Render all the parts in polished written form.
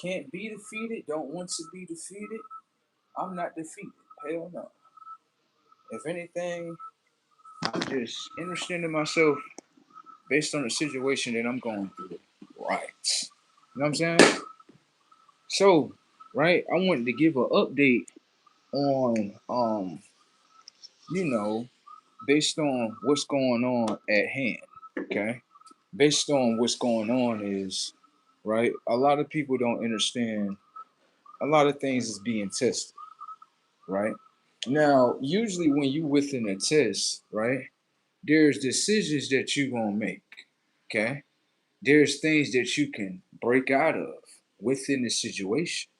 Can't be defeated, don't want to be defeated. I'm not defeated. Hell no. If anything, I'm just understanding myself based on the situation that I'm going through. Right. You know what I'm saying? So, right, I wanted to give an update on you know, based on what's going on at hand. Okay. Based on what's going on is right, a lot of people don't understand a lot of things is being tested, right? Now, usually when you within a test, right, there's decisions that you're gonna make. Okay. There's things that you can break out of within the situation.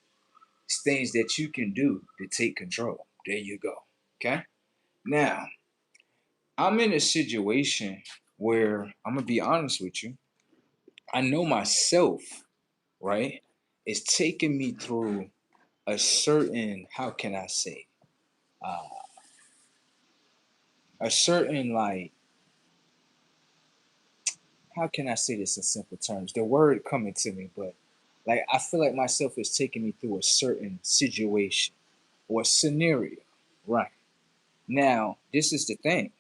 It's things that you can do to take control. There you go. Okay. Now, I'm in a situation where I'm gonna be honest with you. I know myself, right? It's taking me through a certain, how can I say, uh, a certain like, how can I say this in simple terms? The word coming to me, but like I feel like myself is taking me through a certain situation or scenario. Right. Now, this is the thing.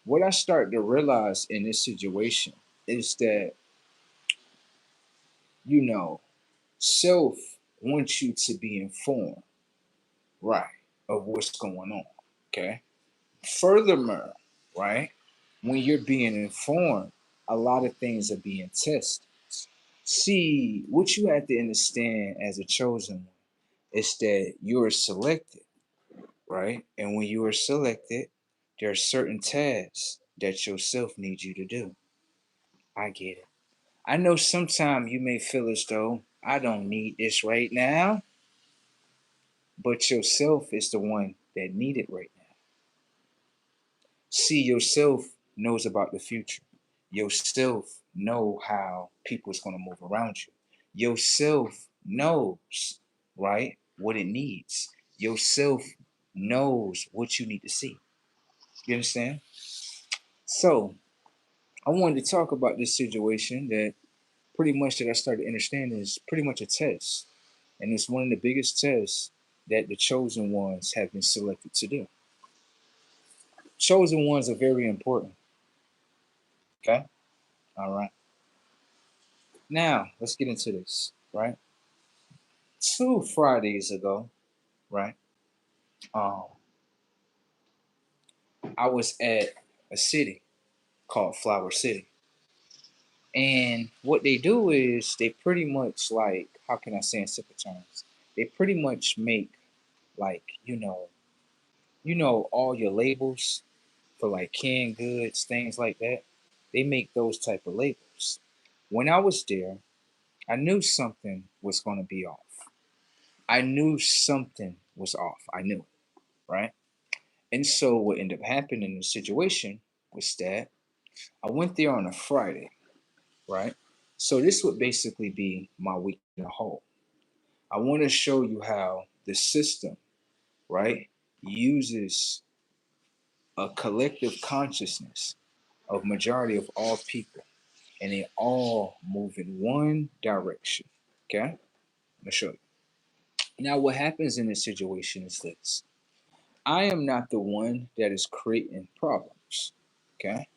What I start to realize in this situation is that, you know, self wants you to be informed, right, of what's going on. Okay. Furthermore, right, when you're being informed, a lot of things are being tested. See, what you have to understand as a chosen one is that you are selected, right? And when you are selected, there are certain tasks that yourself needs you to do. I get it. I know sometimes you may feel as though I don't need this right now, but yourself is the one that need it right now. See, yourself knows about the future. Yourself know how people's gonna move around you. Yourself knows, right, what it needs. Yourself knows what you need to see. You understand? So I wanted to talk about this situation that pretty much that I started to understand is pretty much a test. And it's one of the biggest tests that the chosen ones have been selected to do. Chosen ones are very important. Okay? All right. Now, let's get into this, right? 2 Fridays ago, right? Um, I was at a city called Flower City. And what they do is they pretty much like, how can I say in simple terms? They pretty much make like, all your labels for like canned goods, things like that. They make those type of labels. When I was there, I knew something was gonna be off. I knew something was off. I knew it, right? And so what ended up happening in the situation was that I went there on a Friday, right? So this would basically be my week in a whole. I want to show you how the system, right, uses a collective consciousness of majority of all people, and they all move in one direction. Okay, I'm gonna show you. Now, what happens in this situation is this: I am not the one that is creating problems. Okay,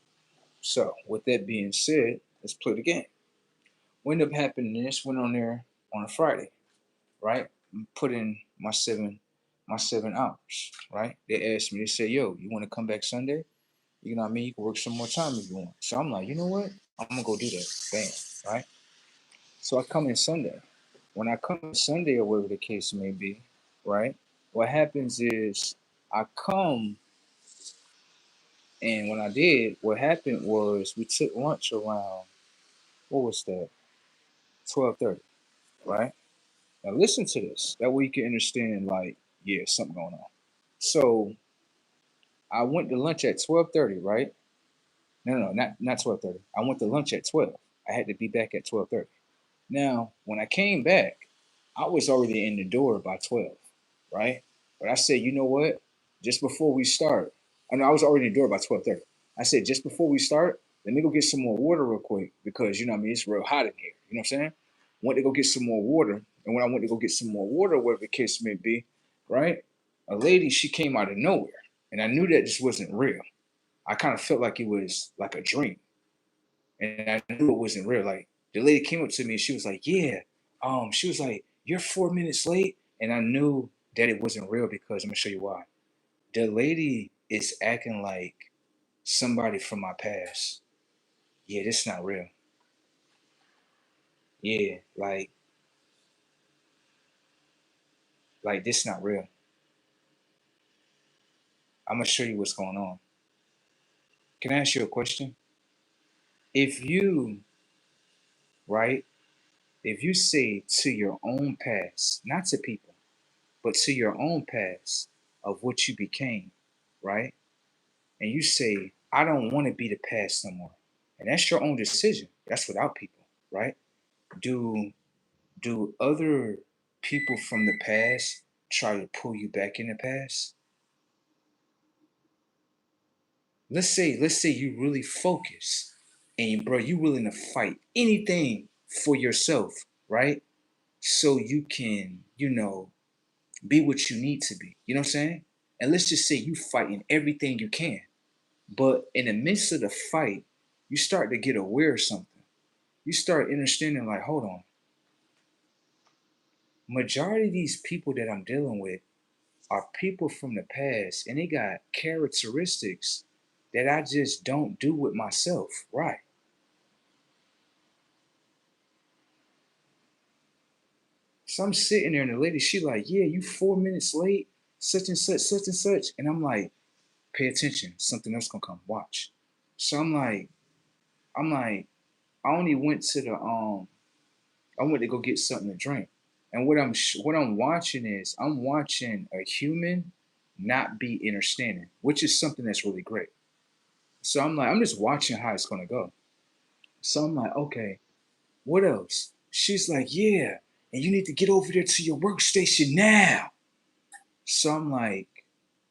so with that being said, let's play the game. What ended up happening is went on there on a Friday, right? Put in my 7 hours, right? They asked me, they said, yo, you want to come back Sunday? You know what I mean? You can work some more time if you want. So I'm like, you know what? I'm gonna go do that. Bam, right? So I come in Sunday. When I come in Sunday or whatever the case may be, right? What happens is I come, and when I did, what happened was we took lunch around, what was that? 12:30, right? Now listen to this. That way you can understand like, yeah, something going on. So I went to lunch at 12:30, right? No, not 12:30. I went to lunch at 12. I had to be back at 12:30. Now, when I came back, I was already in the door by 12, right? But I said, you know what? Just before we start, I know I was already in the door by 12:30. I said, just before we start, let me go get some more water real quick because you know what I mean, it's real hot in here. You know what I'm saying? Went to go get some more water, And when I went to go get some more water, whatever the case may be, right? A lady, she came out of nowhere. And I knew that this wasn't real. I kind of felt like it was like a dream. And I knew it wasn't real. Like the lady came up to me and she was like, yeah. She was like, you're 4 minutes late. And I knew that it wasn't real because I'm gonna show you why. The lady is acting like somebody from my past. Yeah, this not real. Yeah, like this not real. I'm gonna show you what's going on. Can I ask you a question? If you, right, if you say to your own past, not to people, but to your own past of what you became, right? And you say, I don't want to be the past no more. And that's your own decision. That's without people, right? Do do other people from the past try to pull you back in the past? Let's say you really focus and bro, you willing to fight anything for yourself, right? So you can, be what you need to be. You know what I'm saying? And let's just say you fighting everything you can. But in the midst of the fight, you start to get aware of something. You start understanding, like, hold on, majority of these people that I'm dealing with are people from the past, and they got characteristics that I just don't do with myself. Right. So I'm sitting there and the lady, she like, yeah, you 4 minutes late, such and such, such and such. And I'm like, pay attention, something else gonna come. Watch. So I'm like, I only went to I went to go get something to drink. And what I'm watching is I'm watching a human not be understanding, which is something that's really great. So I'm like, I'm just watching how it's gonna go. So I'm like, okay, what else? She's like, yeah, and you need to get over there to your workstation now. So I'm like,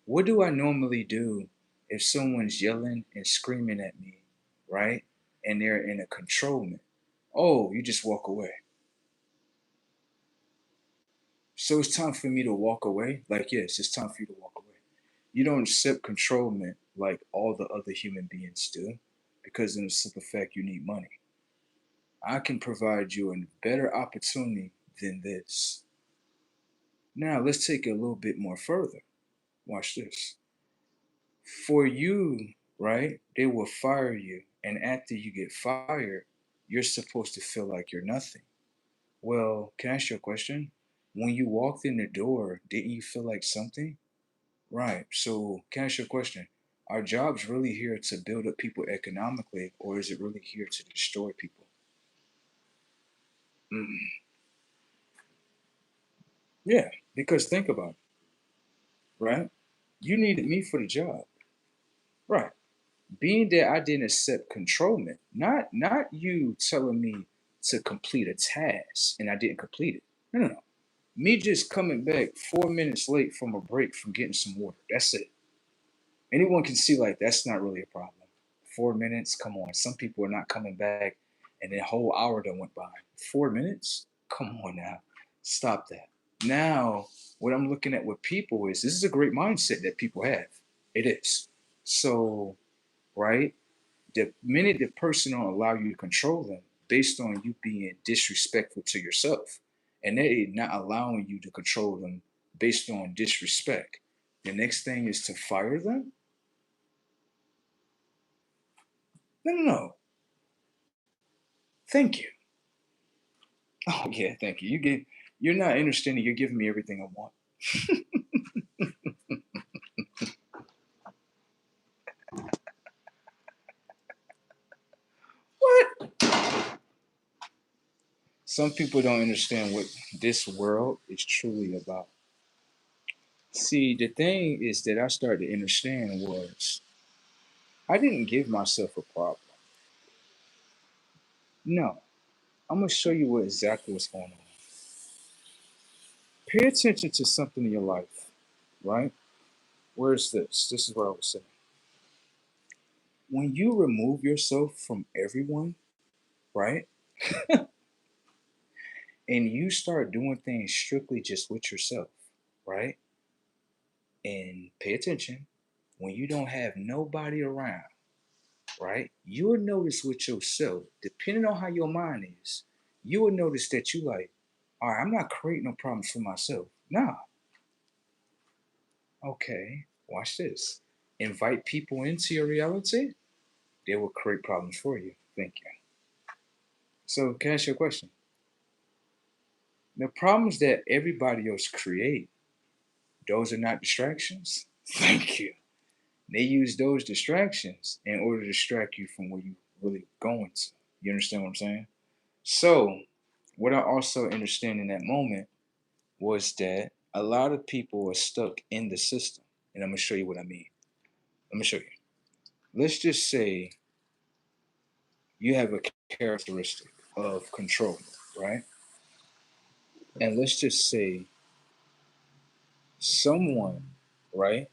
what do I normally do if someone's yelling and screaming at me, right? And they're in a controlment. Oh, you just walk away. So it's time for me to walk away. Like, yes, it's time for you to walk away. You don't accept controlment like all the other human beings do, because in the simple fact you need money. I can provide you a better opportunity than this. Now let's take it a little bit more further. Watch this. For you, right? They will fire you, and after you get fired, you're supposed to feel like you're nothing. Well, can I ask you a question? When you walked in the door, didn't you feel like something? Right. So, can I ask you a question? Are jobs really here to build up people economically, or is it really here to destroy people? Mm. Yeah, because think about it, right? You needed me for the job, right? Being that I didn't accept controlment, not you telling me to complete a task and I didn't complete it. No, no, no. Me just coming back 4 minutes late from a break from getting some water. That's it. Anyone can see like that's not really a problem. 4 minutes, come on. Some people are not coming back, and the whole hour that went by. 4 minutes? Come on now, stop that. Now, what I'm looking at with people is this is a great mindset that people have. It is. So, right, the minute the person don't allow you to control them based on you being disrespectful to yourself, and they not allowing you to control them based on disrespect, the next thing is to fire them. No, no, no. Thank you. Oh yeah, thank you. You're not understanding. You're giving me everything I want. What? Some people don't understand what this world is truly about. See, the thing is that I started to understand was I didn't give myself a problem. No, I'm gonna show you what exactly what's going on. Pay attention to something in your life, right? Where's this? This is what I was saying. When you remove yourself from everyone, right? and you start doing things strictly just with yourself, right? And pay attention, when you don't have nobody around, right? You'll notice with yourself, depending on how your mind is, you will notice that you like, all right, I'm not creating no problems for myself. Nah, okay, watch this. Invite people into your reality, they will create problems for you. Thank you. So, can I ask you a question? The problems that everybody else create, those are not distractions. Thank you. They use those distractions in order to distract you from where you really going to. You understand what I'm saying? So, what I also understand in that moment was that a lot of people are stuck in the system. And I'm going to show you what I mean. Let me show you. Let's just say you have a characteristic of control, right? And let's just say someone, right,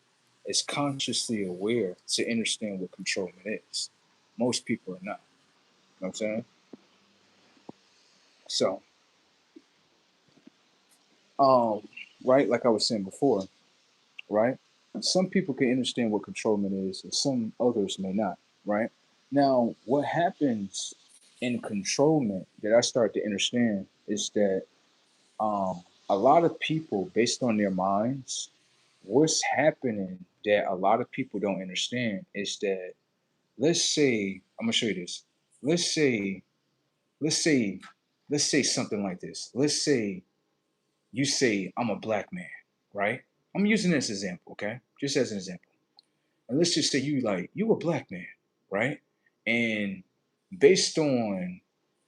is consciously aware to understand what controlment is. Most people are not. You know what I'm saying? So, um, right, like I was saying before, right? Some people can understand what controlment is, and some others may not, right? Now, what happens in controlment that I start to understand is that a lot of people, based on their minds, what's happening that a lot of people don't understand is that, let's say, I'm gonna show you this. Let's say, let's say, let's say something like this. Let's say you say, I'm a black man, right? I'm using this example, okay? Just as an example. And let's just say you a black man, right? And based on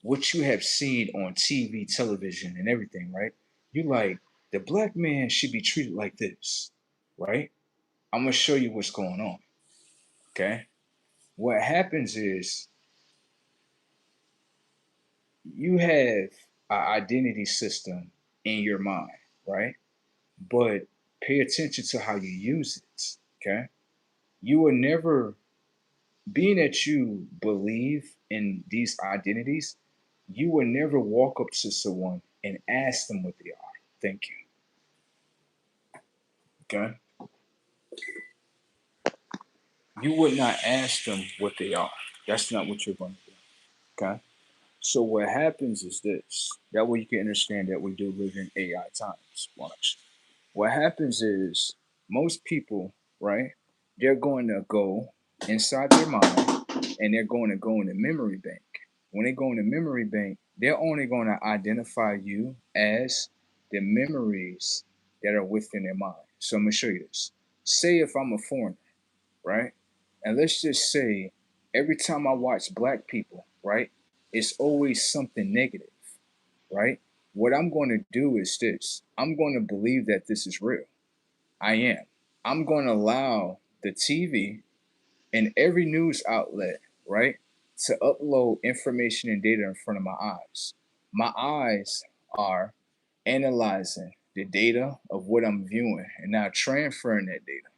what you have seen on TV, television, and everything, right? You like the black man should be treated like this, right? I'm gonna show you what's going on. Okay. What happens is you have an identity system in your mind, right? But pay attention to how you use it. Okay. You will never, being that you believe in these identities, you will never walk up to someone and ask them what they are. Thank you. Okay. You would not ask them what they are. That's not what you're going to do. Okay. So what happens is this. That way you can understand that we do live in AI times. Watch. What happens is most people, right? They're going to go inside their mind and they're going to go in the memory bank. When they go in the memory bank, they're only going to identify you as the memories that are within their mind. So I'm gonna show you this. Say if I'm a foreigner, right? And let's just say every time I watch black people, right, it's always something negative, right? What I'm going to do is this. I'm going to believe that this is real. I am. I'm going to allow the TV and every news outlet, right, to upload information and data in front of my eyes. My eyes are analyzing the data of what I'm viewing and now transferring that data.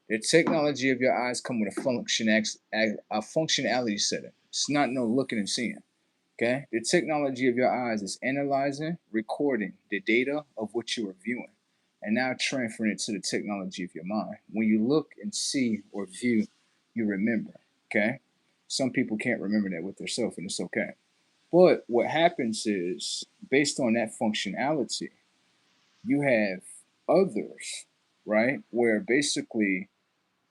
The technology of your eyes come with a functionality setting. It's not no looking and seeing. Okay? The technology of your eyes is analyzing, recording the data of what you are viewing, and now transferring it to the technology of your mind. When you look and see or view, you remember. Okay? Some people can't remember that with themselves, and it's okay. But what happens is, based on that functionality, you have others, right? Where basically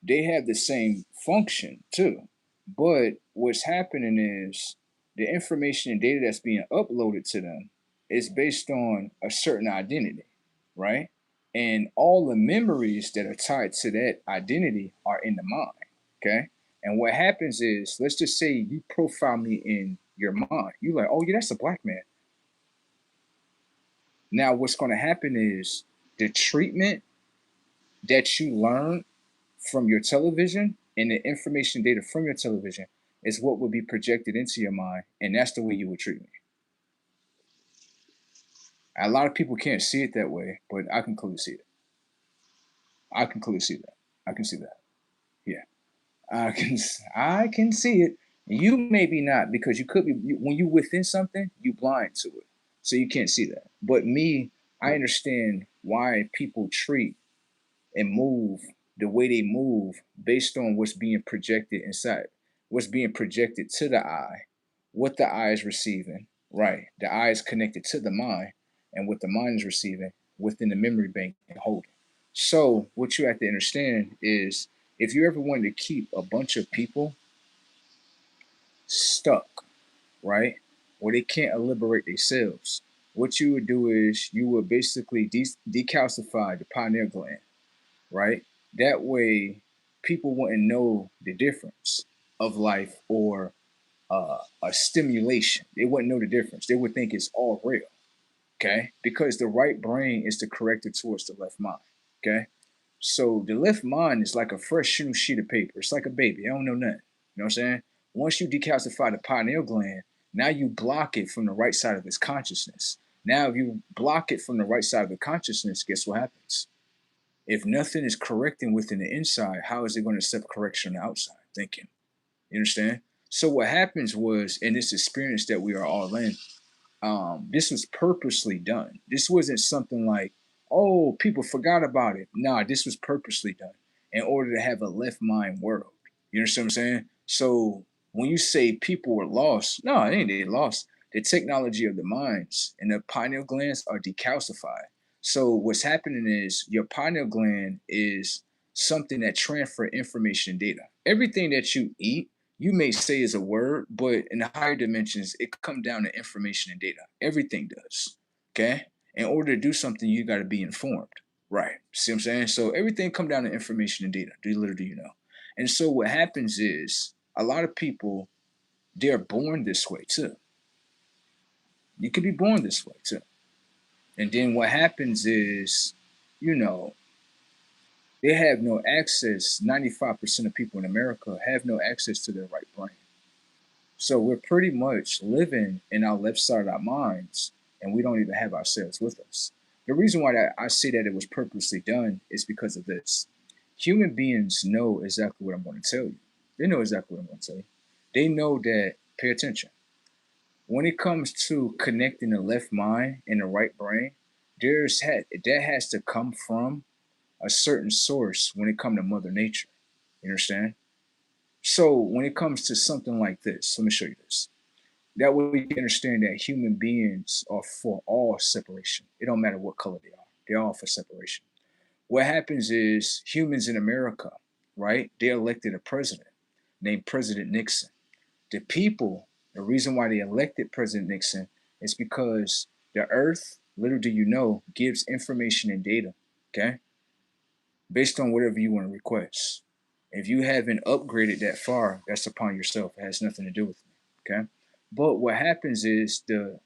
they have the same function too. But what's happening is the information and data that's being uploaded to them is based on a certain identity, right? And all the memories that are tied to that identity are in the mind, okay? And what happens is, let's just say you profile me in your mind. You like, oh yeah, that's a black man. Now, what's going to happen is the treatment that you learn from your television and the information data from your television is what will be projected into your mind, and that's the way you would treat me. A lot of people can't see it that way, but I can clearly see it. I can clearly see that. I can see that. Yeah, I can see it. You maybe not because you could be when you within something, you blind to it. So you can't see that. But me, I understand why people treat and move the way they move based on what's being projected inside, what's being projected to the eye, what the eye is receiving, right? The eye is connected to the mind, and what the mind is receiving within the memory bank and holding. So, what you have to understand is if you ever wanted to keep a bunch of people stuck, right, where they can't liberate themselves, what you would do is you would basically decalcify the pineal gland, right? That way, people wouldn't know the difference of life or a stimulation. They wouldn't know the difference. They would think it's all real, okay? Because the right brain is directed towards the left mind, okay? So the left mind is like a fresh new sheet of paper. It's like a baby. I don't know nothing. You know what I'm saying? Once you decalcify the pineal gland, now you block it from the right side of its consciousness. Now, if you block it from the right side of the consciousness, guess what happens? If nothing is correcting within the inside, how is it going to accept correction on the outside? Thinking. You understand? So what happens was in this experience that we are all in, this was purposely done. This wasn't something like, oh, people forgot about it. Nah, this was purposely done in order to have a left mind world. You understand what I'm saying? So when you say people were lost, no, it ain't they lost. The technology of the minds and the pineal glands are decalcified. So what's happening is your pineal gland is something that transfer information and data. Everything that you eat you may say is a word, but in the higher dimensions, it comes down to information and data. Everything does. Okay. In order to do something, you got to be informed. Right. See what I'm saying? So everything come down to information and data. Do little do you know? And so what happens is a lot of people, they're born this way too. You could be born this way too. And then what happens is, you know, they have no access. 95% of people in America have no access to their right brain. So we're pretty much living in our left side of our minds, and we don't even have ourselves with us. The reason why I say that it was purposely done is because of this. Human beings know exactly what I'm going to tell you. They know exactly what I'm going to tell you. They know that, pay attention. When it comes to connecting the left mind and the right brain, that has to come from a certain source when it comes to Mother Nature. You understand? So when it comes to something like this, let me show you this. That way we can understand that human beings are for all separation. It don't matter what color they are. They're all for separation. What happens is humans in America, right? They elected a president named President Nixon. The people, the reason why they elected President Nixon is because the earth, little do you know, gives information and data, okay? Based on whatever you want to request. If you haven't upgraded that far, that's upon yourself. It has nothing to do with me, okay? But what happens is the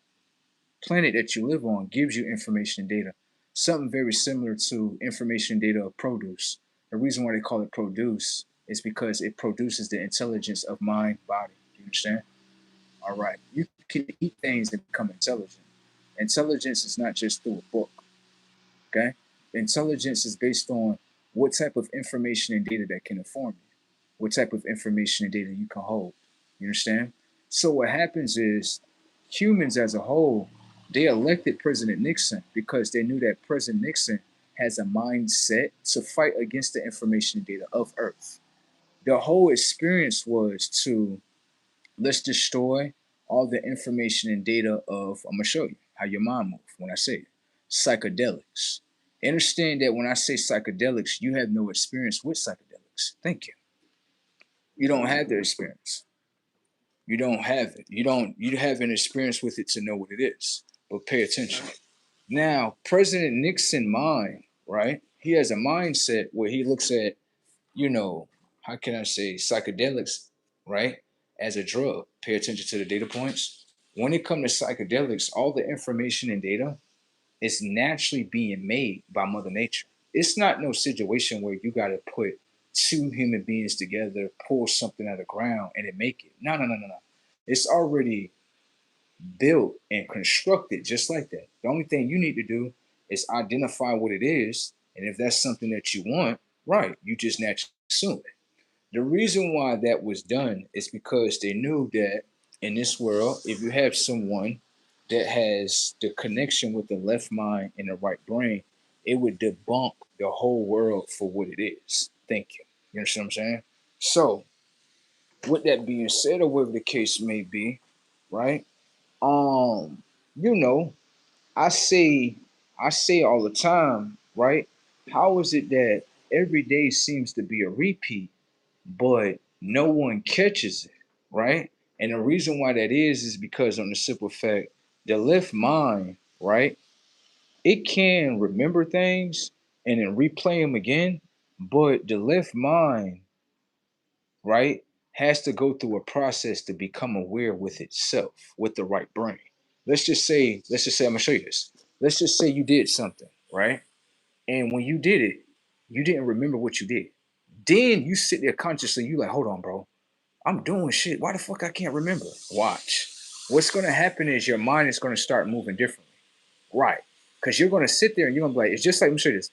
planet that you live on gives you information and data. Something very similar to information and data of produce. The reason why they call it produce is because it produces the intelligence of mind, body. Do you understand? All right. You can eat things and become intelligent. Intelligence is not just through a book. Okay? Intelligence is based on what type of information and data that can inform you, what type of information and data you can hold. You understand? So what happens is humans as a whole, they elected President Nixon because they knew that President Nixon has a mindset to fight against the information and data of Earth. The whole experience was to let's destroy all the information and data of, I'm gonna show you how your mind moves when I say it. Psychedelics. Understand that when I say psychedelics, you have no experience with psychedelics. Thank you. You don't have the experience. You don't have it. You have an experience with it to know what it is. But pay attention. Now, President Nixon mind, right? He has a mindset where he looks at, you know, how can I say psychedelics, right? As a drug. Pay attention to the data points. When it comes to psychedelics, all the information and data is naturally being made by Mother Nature. It's not no situation where you got to put two human beings together, pull something out of the ground, and it make it. No, no, no, no, no. It's already built and constructed just like that. The only thing you need to do is identify what it is, and if that's something that you want, right, you just naturally assume it. The reason why that was done is because they knew that in this world, if you have someone that has the connection with the left mind and the right brain, it would debunk the whole world for what it is. Thank you. You understand what I'm saying? So, with that being said, or whatever the case may be, right? Um, you know, I say, I say all the time, right? How is it that every day seems to be a repeat, but no one catches it, right? And the reason why that is because on the simple fact, the left mind, right? It can remember things and then replay them again, but the left mind, right, has to go through a process to become aware with itself, with the right brain. Let's just say, I'm gonna show you this. Let's just say you did something, right? And when you did it, you didn't remember what you did. Then you sit there consciously, you like, hold on, bro. I'm doing shit. Why the fuck I can't remember? Watch. What's gonna happen is your mind is gonna start moving differently. Right. Because you're gonna sit there and you're gonna be like, it's just like, let me show you this.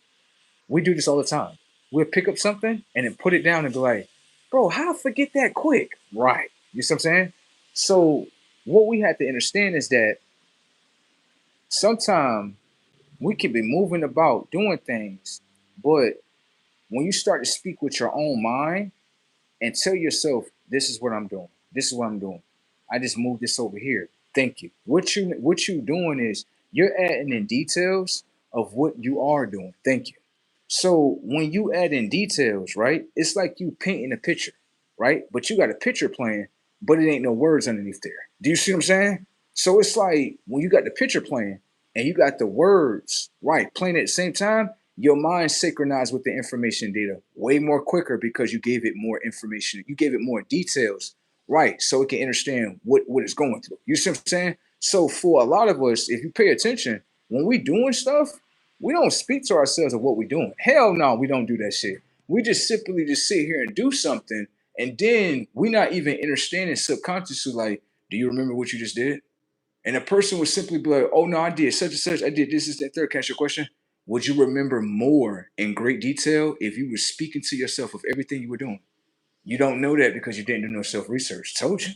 We do this all the time. We'll pick up something and then put it down and be like, bro, how I forget that quick? Right. You see what I'm saying? So what we have to understand is that sometimes we can be moving about doing things, but when you start to speak with your own mind and tell yourself, this is what I'm doing. This is what I'm doing. I just moved this over here. Thank you. What you doing is you're adding in details of what you are doing. Thank you. So when you add in details, right, it's like you painting a picture, right? But you got a picture playing, but it ain't no words underneath there. Do you see what I'm saying? So it's like when you got the picture playing and you got the words, right, playing at the same time, your mind synchronized with the information data way more quicker because you gave it more information. You gave it more details, right, so it can understand what it's going through. You see what I'm saying? So for a lot of us, if you pay attention, when we doing stuff, we don't speak to ourselves of what we're doing. Hell no, we don't do that shit. We just simply just sit here and do something, and then we're not even understanding subconsciously, like, do you remember what you just did? And a person would simply be like, oh no, I did such and such, I did this, that, third. Can I ask you a question? Would you remember more in great detail if you were speaking to yourself of everything you were doing? You don't know that because you didn't do no self-research. Told you.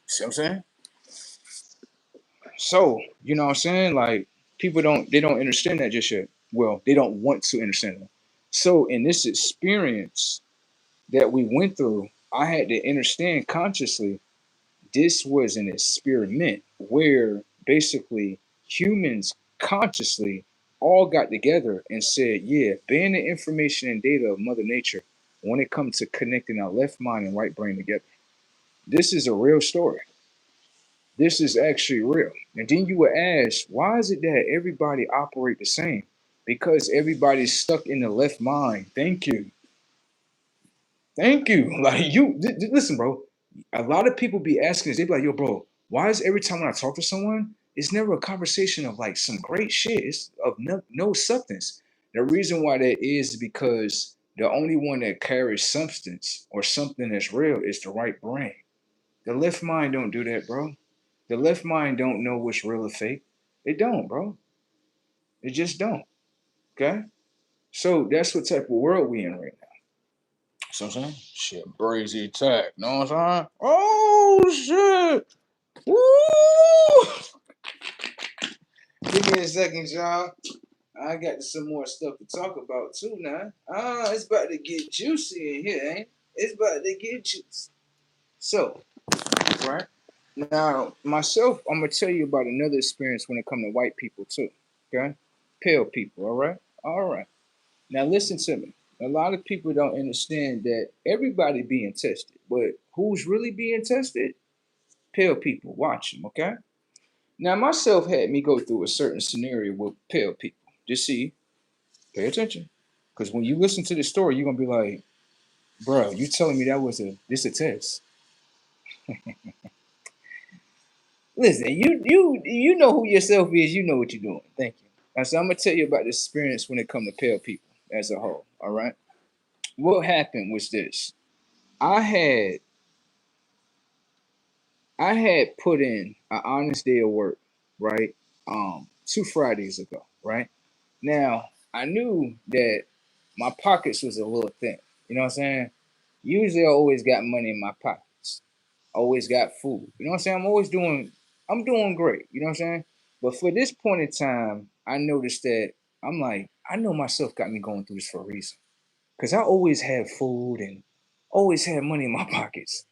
See what I'm saying? So, you know what I'm saying? Like people don't understand that just yet. Well, they don't want to understand that. So in this experience that we went through, I had to understand consciously this was an experiment where basically humans consciously all got together and said, yeah, being the information and data of Mother Nature when it comes to connecting our left mind and right brain together. This is a real story. This is actually real. And then you would ask, why is it that everybody operate the same? Because everybody's stuck in the left mind. Thank you. Thank you. Like listen, bro. A lot of people be asking us, they be like, yo, bro, why is every time when I talk to someone, it's never a conversation of like some great shit. It's of no substance. The reason why that is because the only one that carries substance or something that's real is the right brain. The left mind don't do that, bro. The left mind don't know what's real or fake. It don't, bro. It just don't. Okay? So that's what type of world we in right now. So I'm saying? Shit, brazy attack. Know what I'm saying? Oh shit. Woo! Give me a second, y'all. I got some more stuff to talk about too now. It's about to get juicy in here, ain't it? It's about to get juicy. So, right? Now, myself, I'm gonna tell you about another experience when it comes to white people too. Okay, pale people. All right, all right. Now, listen to me. A lot of people don't understand that everybody being tested, but who's really being tested? Pale people. Watch them. Okay. Now, myself had me go through a certain scenario with pale people. Just see, pay attention, because when you listen to the story, you're gonna be like, "Bro, you telling me that was a test?" Listen, you know who yourself is. You know what you're doing. Thank you. Now, so I'm gonna tell you about the experience when it comes to pale people as a whole. All right. What happened was this. I had I had put in an honest day of work, right? 2 Fridays ago, right? Now I knew that my pockets was a little thin. You know what I'm saying? Usually I always got money in my pockets. Always got food. You know what I'm saying? I'm always doing. I'm doing great. You know what I'm saying? But for this point in time, I noticed that I'm like, I know myself got me going through this for a reason. Cause I always had food and always had money in my pockets.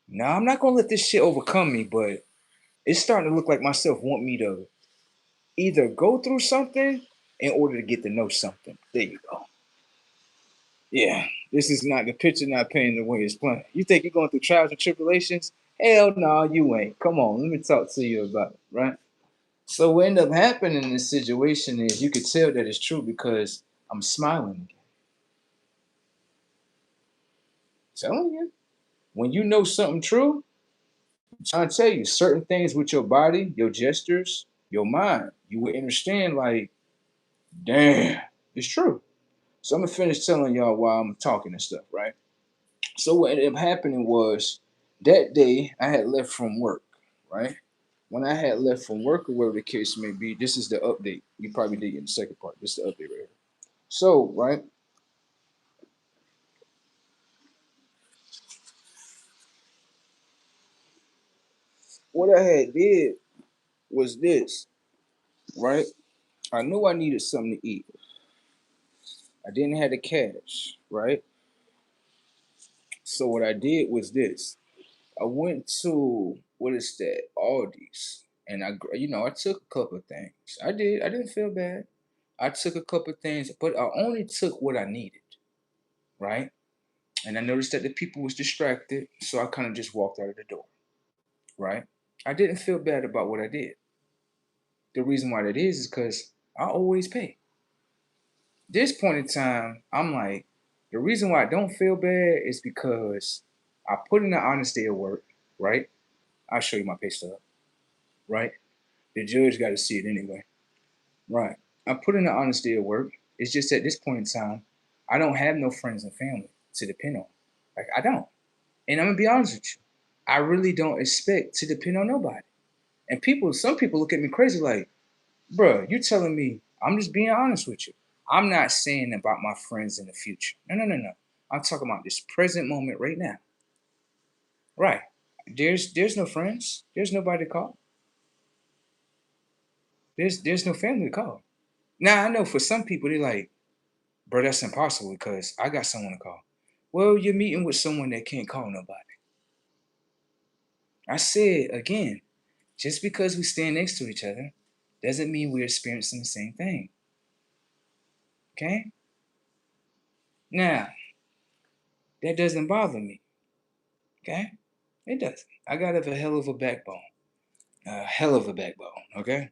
Now I'm not gonna let this shit overcome me, but it's starting to look like myself want me to either go through something in order to get to know something. There you go. Yeah, this is not the picture not painting the way it's playing. You think you're going through trials and tribulations? Hell no, you ain't. Come on, let me talk to you about it, right? So what ended up happening in this situation is you could tell that it's true because I'm smiling again. Telling you. When you know something true, I'm trying to tell you certain things with your body, your gestures, your mind, you will understand like, damn, it's true. So I'm gonna finish telling y'all why I'm talking and stuff, right? So what ended up happening was that day I had left from work, right? When I had left from work or whatever the case may be, this is the update. You probably did get the second part. This is the update right here. So, right, what I had did was this, right? I knew I needed something to eat. I didn't have the cash, right? So what I did was this. I went to what is that? Aldi's. And I took a couple of things. I did. I didn't feel bad. I took a couple of things, but I only took what I needed, right? And I noticed that the people was distracted, so I kind of just walked out of the door, right? I didn't feel bad about what I did. The reason why that is because I always pay. This point in time, I'm like, the reason why I don't feel bad is because I put in the honest day of work, right? I'll show you my pay stub, right? The judge got to see it anyway, right? I put in the honest day of work. It's just at this point in time, I don't have no friends and family to depend on. Like I don't. And I'm gonna be honest with you. I really don't expect to depend on nobody. And some people look at me crazy like, bro, you telling me I'm just being honest with you. I'm not saying about my friends in the future. No, no, no, no. I'm talking about this present moment right now. Right. There's no friends. There's nobody to call. There's no family to call. Now I know for some people they're like, bro, that's impossible because I got someone to call. Well, you're meeting with someone that can't call nobody. I said again, just because we stand next to each other doesn't mean we're experiencing the same thing. Okay? Now, that doesn't bother me. Okay? It doesn't. I got a hell of a backbone. A hell of a backbone. Okay?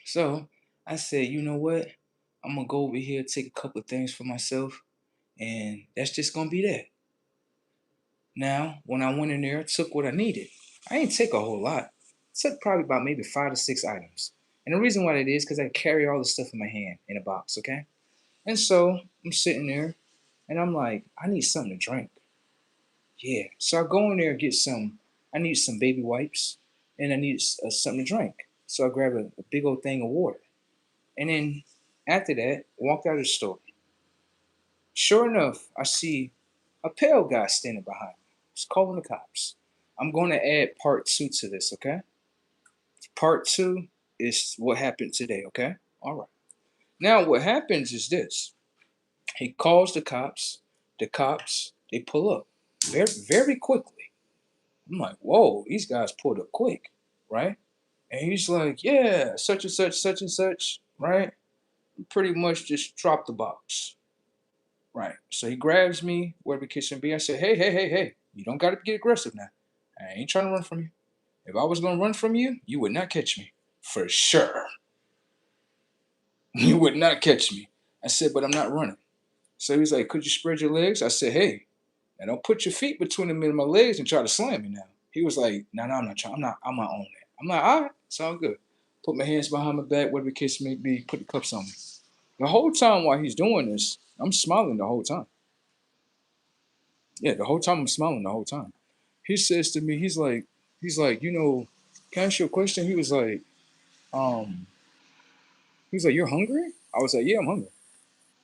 So I said, you know what? I'm gonna go over here, take a couple of things for myself, and that's just gonna be that. Now, when I went in there, I took what I needed. I didn't take a whole lot. I took probably about maybe 5 to 6 items. And the reason why that is because I carry all the stuff in my hand in a box, okay? And so I'm sitting there and I'm like, I need something to drink. Yeah. So I go in there and get some, I need some baby wipes and I need something to drink. So I grab a big old thing of water. And then after that, walked out of the store. Sure enough, I see a pale guy standing behind me. He's calling the cops. I'm going to add part two to this, okay? Part two is what happened today, okay? All right. Now, what happens is this. He calls the cops. The cops, they pull up very, very quickly. I'm like, whoa, these guys pulled up quick, right? And he's like, yeah, such and such, right? Pretty much just drop the box, right? So he grabs me, wherever the case may be. I said, hey, hey, hey, hey, you don't got to get aggressive now. I ain't trying to run from you. If I was going to run from you, you would not catch me. For sure. You would not catch me. I said, but I'm not running. So he's like, could you spread your legs? I said, hey, now don't put your feet between the middle of my legs and try to slam me now. He was like, no, no, I'm not trying. I'm not on that. I'm like, all right, it's all good. Put my hands behind my back, whatever the case may be, put the cuffs on me. The whole time while he's doing this, I'm smiling the whole time. Yeah, the whole time I'm smiling the whole time. He says to me, can I ask you a question? Um, he's like, you're hungry? I was like, yeah, I'm hungry.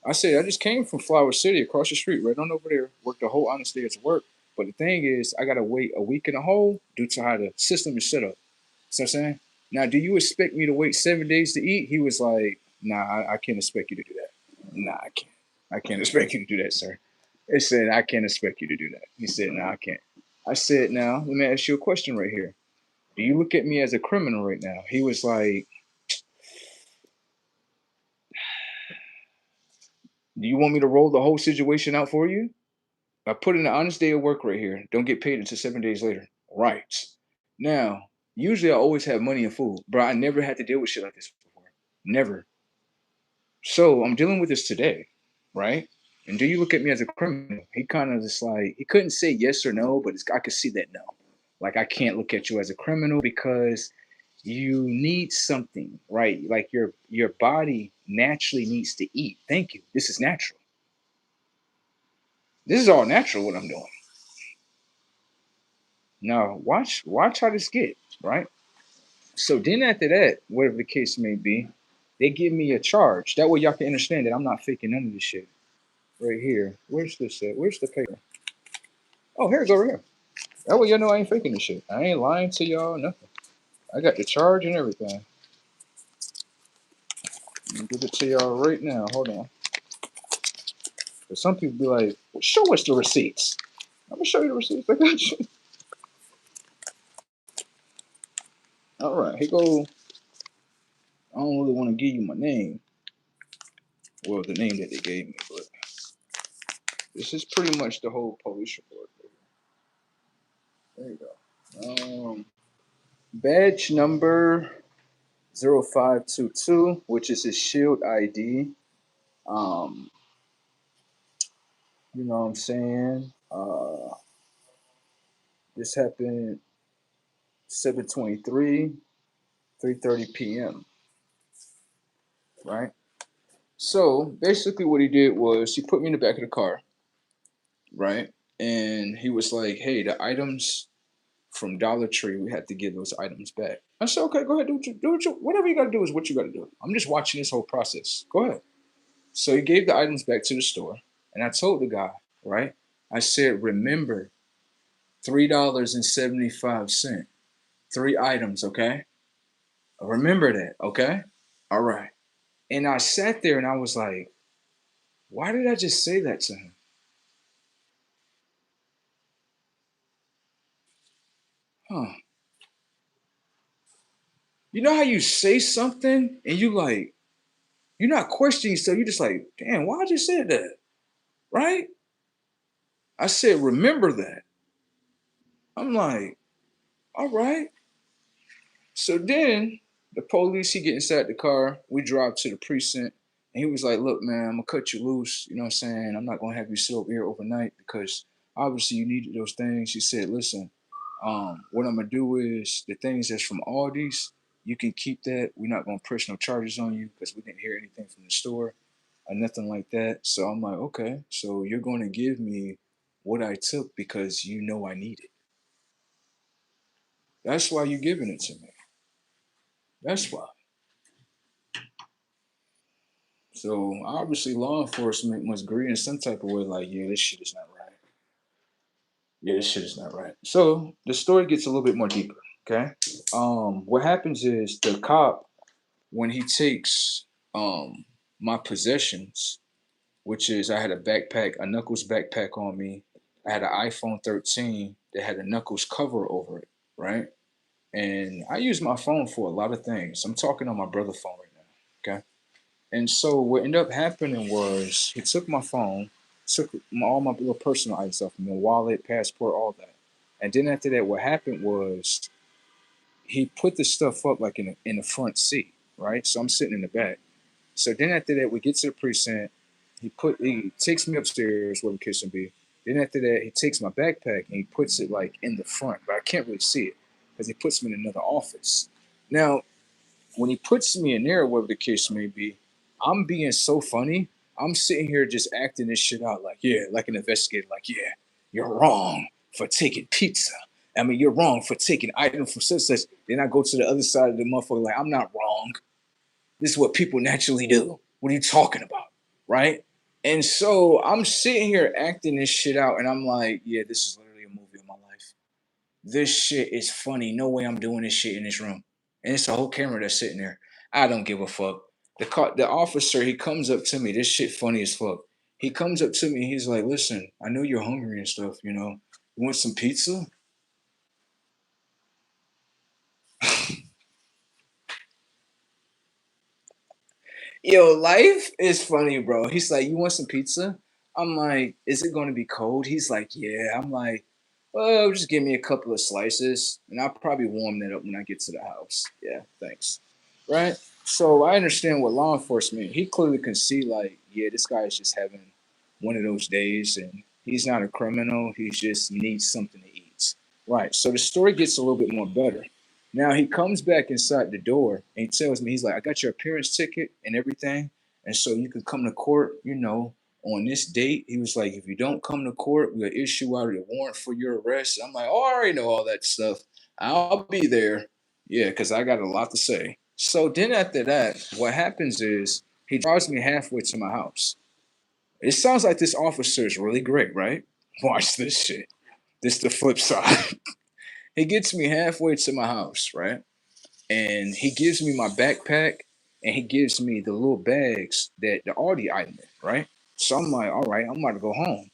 I said, I just came from Flower City across the street, right on over there. Worked the whole honest day at work. But the thing is, I gotta wait a week and a whole due to how the system is set up. So I'm saying, now, do you expect me to wait 7 days to eat? He was like, nah, I can't expect you to do that. Nah, I can't. I can't expect you to do that, sir. He said, I can't expect you to do that. He said, no, I can't. I said, now, let me ask you a question right here. Do you look at me as a criminal right now? He was like, do you want me to roll the whole situation out for you? I put in an honest day of work right here. Don't get paid until 7 days later. Right. Now, usually I always have money and food, bro. I never had to deal with shit like this before. Never. So I'm dealing with this today, right? And do you look at me as a criminal? He kind of just like he couldn't say yes or no, but I could see that no. Like I can't look at you as a criminal because you need something, right? Like your body naturally needs to eat. Thank you. This is natural. This is all natural what I'm doing. Now watch how this get, right? So then after that, whatever the case may be, they give me a charge. That way y'all can understand that I'm not faking none of this shit. Right here. Where's this at? Where's the paper? Oh, here's over here. That way y'all know I ain't faking this shit. I ain't lying to y'all, nothing. I got the charge and everything. I'm gonna give it to y'all right now. Hold on. Cause some people be like, well, show us the receipts. I'm gonna show you the receipts. I got you. All right, here go. I don't really want to give you my name. Well, the name that they gave me, but this is pretty much the whole police report. There you go. Badge number 0522, which is his shield ID. Um, you know what I'm saying? This happened 7:23, 3:30 p.m. Right? So basically, what he did was he put me in the back of the car, right? And he was like, "Hey, the items from Dollar Tree, we had to give those items back." I said, "Okay, go ahead, whatever you got to do is what you got to do. I'm just watching this whole process. Go ahead." So he gave the items back to the store, and I told the guy, right? I said, "Remember, $3.75, 3 items, okay? Remember that, okay? All right." And I sat there and I was like, why did I just say that to him? Huh. You know how you say something and you like, you're not questioning yourself. You're just like, damn, why I just said that? Right? I said, remember that. I'm like, all right. So then the police, he get inside the car. We drive to the precinct. And he was like, look, man, I'm going to cut you loose. You know what I'm saying? I'm not going to have you sit over here overnight because obviously you needed those things. He said, listen, what I'm going to do is the things that's from Aldi's, you can keep that. We're not going to press no charges on you because we didn't hear anything from the store or nothing like that. So I'm like, okay, so you're going to give me what I took because you know I need it. That's why you're giving it to me. That's why. So obviously, law enforcement must agree in some type of way, like, yeah, this shit is not right. Yeah, this shit is not right. So the story gets a little bit more deeper. Okay. What happens is the cop, when he takes my possessions, which is I had a backpack, a Knuckles backpack on me. I had an iPhone 13 that had a Knuckles cover over it, right? And I use my phone for a lot of things. I'm talking on my brother's phone right now. Okay. And so what ended up happening was he took my phone, took all my little personal items off my wallet, passport, all that. And then after that, what happened was he put the stuff up like in the front seat, right? So I'm sitting in the back. So then after that, we get to the precinct. He takes me upstairs where the kitchen be. Then after that, he takes my backpack and he puts it like in the front, but I can't really see it because he puts me in another office. Now when he puts me in there, whatever the case may be, I'm being so funny. I'm sitting here just acting this shit out like, yeah, like an investigator, like, yeah, you're wrong for taking pizza. I mean, you're wrong for taking items from such such. Then I go to the other side of the motherfucker, like, I'm not wrong. This is what people naturally do. What are you talking about? Right? And so I'm sitting here acting this shit out, and I'm like, yeah, this is literally This shit is funny. No way I'm doing this shit in this room. And it's a whole camera that's sitting there. I don't give a fuck. The officer, he comes up to me. This shit funny as fuck. He comes up to me. He's like, "Listen, I know you're hungry and stuff. You want some pizza?" Yo, life is funny, bro. He's like, "You want some pizza?" I'm like, "Is it going to be cold?" He's like, "Yeah." I'm like, "Oh, just give me a couple of slices, and I'll probably warm that up when I get to the house." Yeah, thanks. Right? So I understand what law enforcement. He clearly can see, like, yeah, this guy is just having one of those days, and he's not a criminal. He just needs something to eat. Right. So the story gets a little bit more better. Now he comes back inside the door and he tells me, he's like, "I got your appearance ticket and everything. And so you can come to court, on this date." He was like, "If you don't come to court, we'll issue out a warrant for your arrest." I'm like, "Oh, I already know all that stuff. I'll be there." Yeah, because I got a lot to say. So then after that, what happens is he drives me halfway to my house. It sounds like this officer is really great, right? Watch this shit. This the flip side. He gets me halfway to my house, right? And he gives me my backpack and he gives me the little bags that the Audi item in, right? So I'm like, all right, I'm about to go home.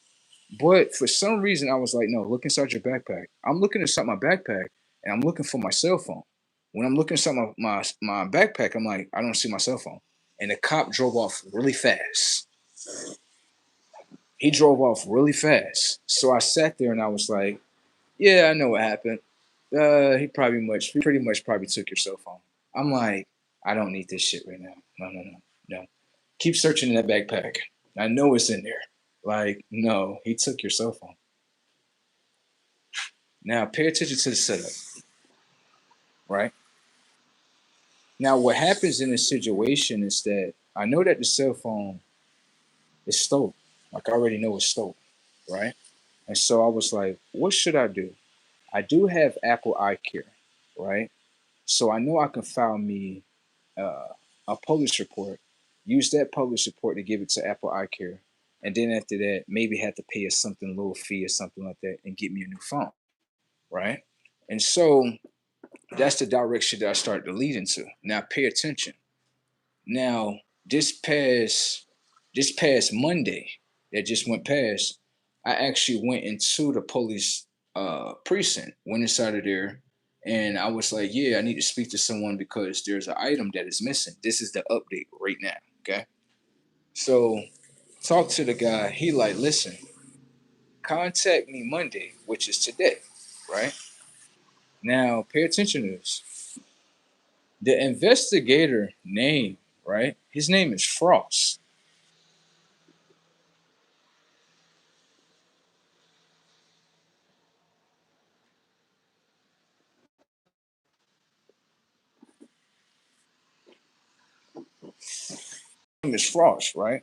But for some reason, I was like, no, look inside your backpack. I'm looking inside my backpack and I'm looking for my cell phone. When I'm looking inside my backpack, I'm like, I don't see my cell phone. And the cop drove off really fast. He drove off really fast. So I sat there and I was like, yeah, I know what happened. He pretty much probably took your cell phone. I'm like, I don't need this shit right now. No, no, no, no. Keep searching in that backpack. I know it's in there. Like, no, he took your cell phone. Now pay attention to the setup, right? Now what happens in this situation is that I know that the cell phone is stolen. Like I already know it's stolen, right? And so I was like, what should I do? I do have Apple iCare, right? So I know I can file me uh, a police report, use that police report to give it to Apple iCare, and then after that, maybe have to pay a something little fee or something like that and get me a new phone, right? And so that's the direction that I started to lead into. Now pay attention. Now this past Monday that just went past, I actually went into the police precinct, went inside of there, and I was like, yeah, I need to speak to someone because there's an item that is missing. This is the update right now. Okay. So talk to the guy. He like, listen, contact me Monday, which is today, right? Now pay attention to this. The investigator name, right? His name is Frost. His name is Frost, right?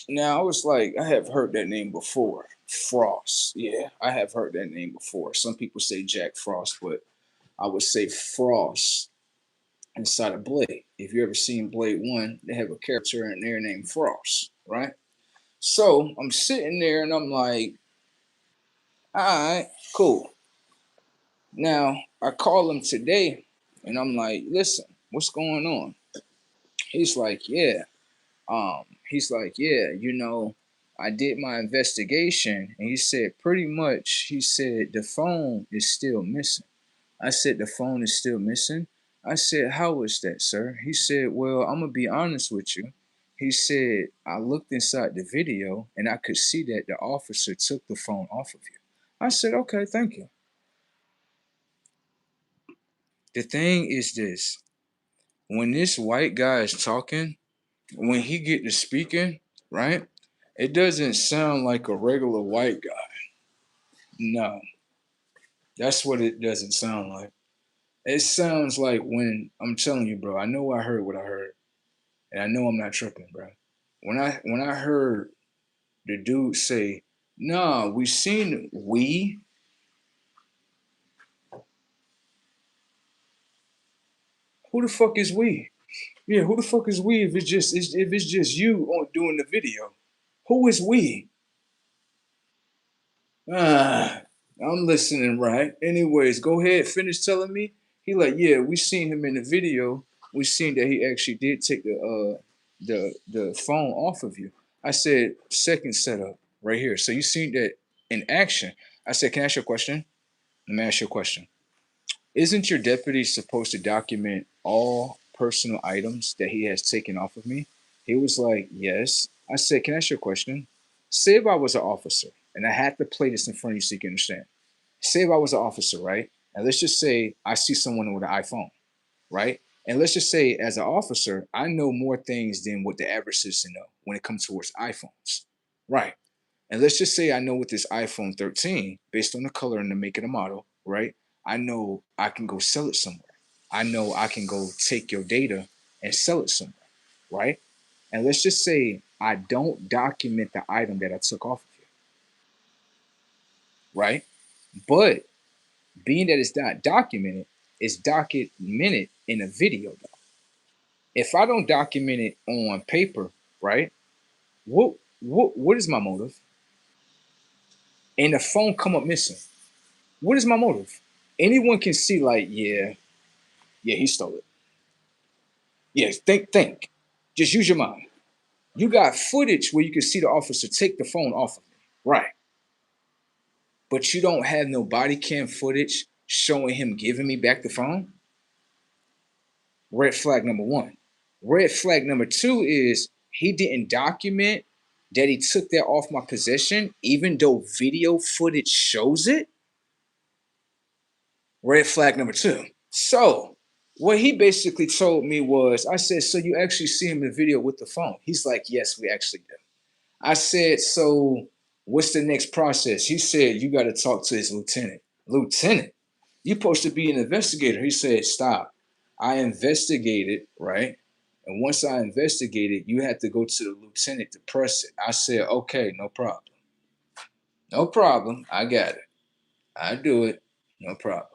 Now I was like, I have heard that name before. Frost. Yeah, I have heard that name before. Some people say Jack Frost, but I would say Frost inside of Blade. If you ever seen Blade 1, they have a character in there named Frost, right? So I'm sitting there and I'm like, all right, cool. Now I call him today and I'm like, listen, what's going on? He's like, yeah. He's like, yeah, I did my investigation, and he said pretty much. He said the phone is still missing. I said the phone is still missing. I said, how is that, sir? He said, well, I'm gonna be honest with you. He said I looked inside the video and I could see that the officer took the phone off of you. I said, okay, thank you. The thing is this: when this white guy is talking, when he get to speaking, right? It doesn't sound like a regular white guy. No, that's what it doesn't sound like. It sounds like when I'm telling you, bro. I know I heard what I heard, and I know I'm not tripping, bro. When I heard the dude say, "Nah, we seen we." Who the fuck is we? Yeah, who the fuck is we? If it's just you on doing the video, who is we? Ah, I'm listening, right? Anyways, go ahead, finish telling me. He like, yeah, we seen him in the video. We seen that he actually did take the phone off of you. I said, second setup right here. So you seen that in action. I said, can I ask you a question? Let me ask you a question. Isn't your deputy supposed to document all personal items that he has taken off of me? He was like, yes. I said, can I ask you a question? Say if I was an officer, and I had to play this in front of you so you can understand. Say if I was an officer, right? And let's just say I see someone with an iPhone, right? And let's just say, as an officer, I know more things than what the average citizen know when it comes towards iPhones, right? And let's just say I know with this iPhone 13, based on the color and the make of the model, right? I know I can go sell it somewhere. I know I can go take your data and sell it somewhere, right? And let's just say I don't document the item that I took off of you, right? But being that it's not documented, it's documented in a video though. If I don't document it on paper, right? What is my motive? And the phone come up missing. What is my motive? Anyone can see, like, yeah, he stole it. Yes, think. Just use your mind. You got footage where you can see the officer take the phone off of me. Right. But you don't have no body cam footage showing him giving me back the phone. Red flag number one. Red flag number two is he didn't document that he took that off my possession, even though video footage shows it. Red flag number two. So, what he basically told me was, I said, so you actually see him in the video with the phone? He's like, yes, we actually do. I said, so what's the next process? He said, you got to talk to his lieutenant. Lieutenant, you supposed to be an investigator. He said, stop. I investigated, right? And once I investigated, you had to go to the lieutenant to press it. I said, okay, no problem. No problem. I got it. I do it. No problem.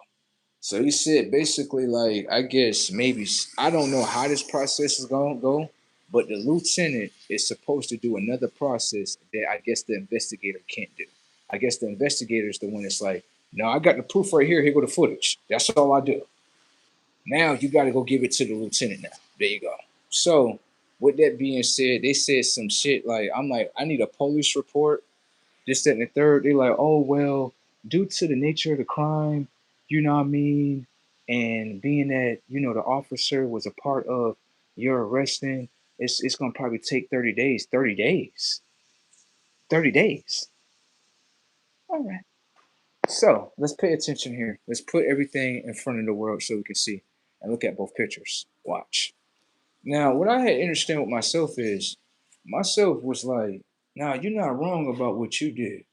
So he said basically, like, I guess maybe, I don't know how this process is gonna go, but the lieutenant is supposed to do another process that I guess the investigator can't do. I guess the investigator is the one that's like, no, I got the proof right here. Here go the footage. That's all I do. Now you got to go give it to the lieutenant. Now there you go. So with that being said, they said some shit like, I'm like, I need a police report, this, that, and the third. They're like, oh, well, due to the nature of the crime, you know what I mean? And being that, the officer was a part of your arresting, it's going to probably take 30 days. 30 days. 30 days. All right. So let's pay attention here. Let's put everything in front of the world so we can see and look at both pictures. Watch. Now, what I had understand with myself is, myself was like, nah, you're not wrong about what you did.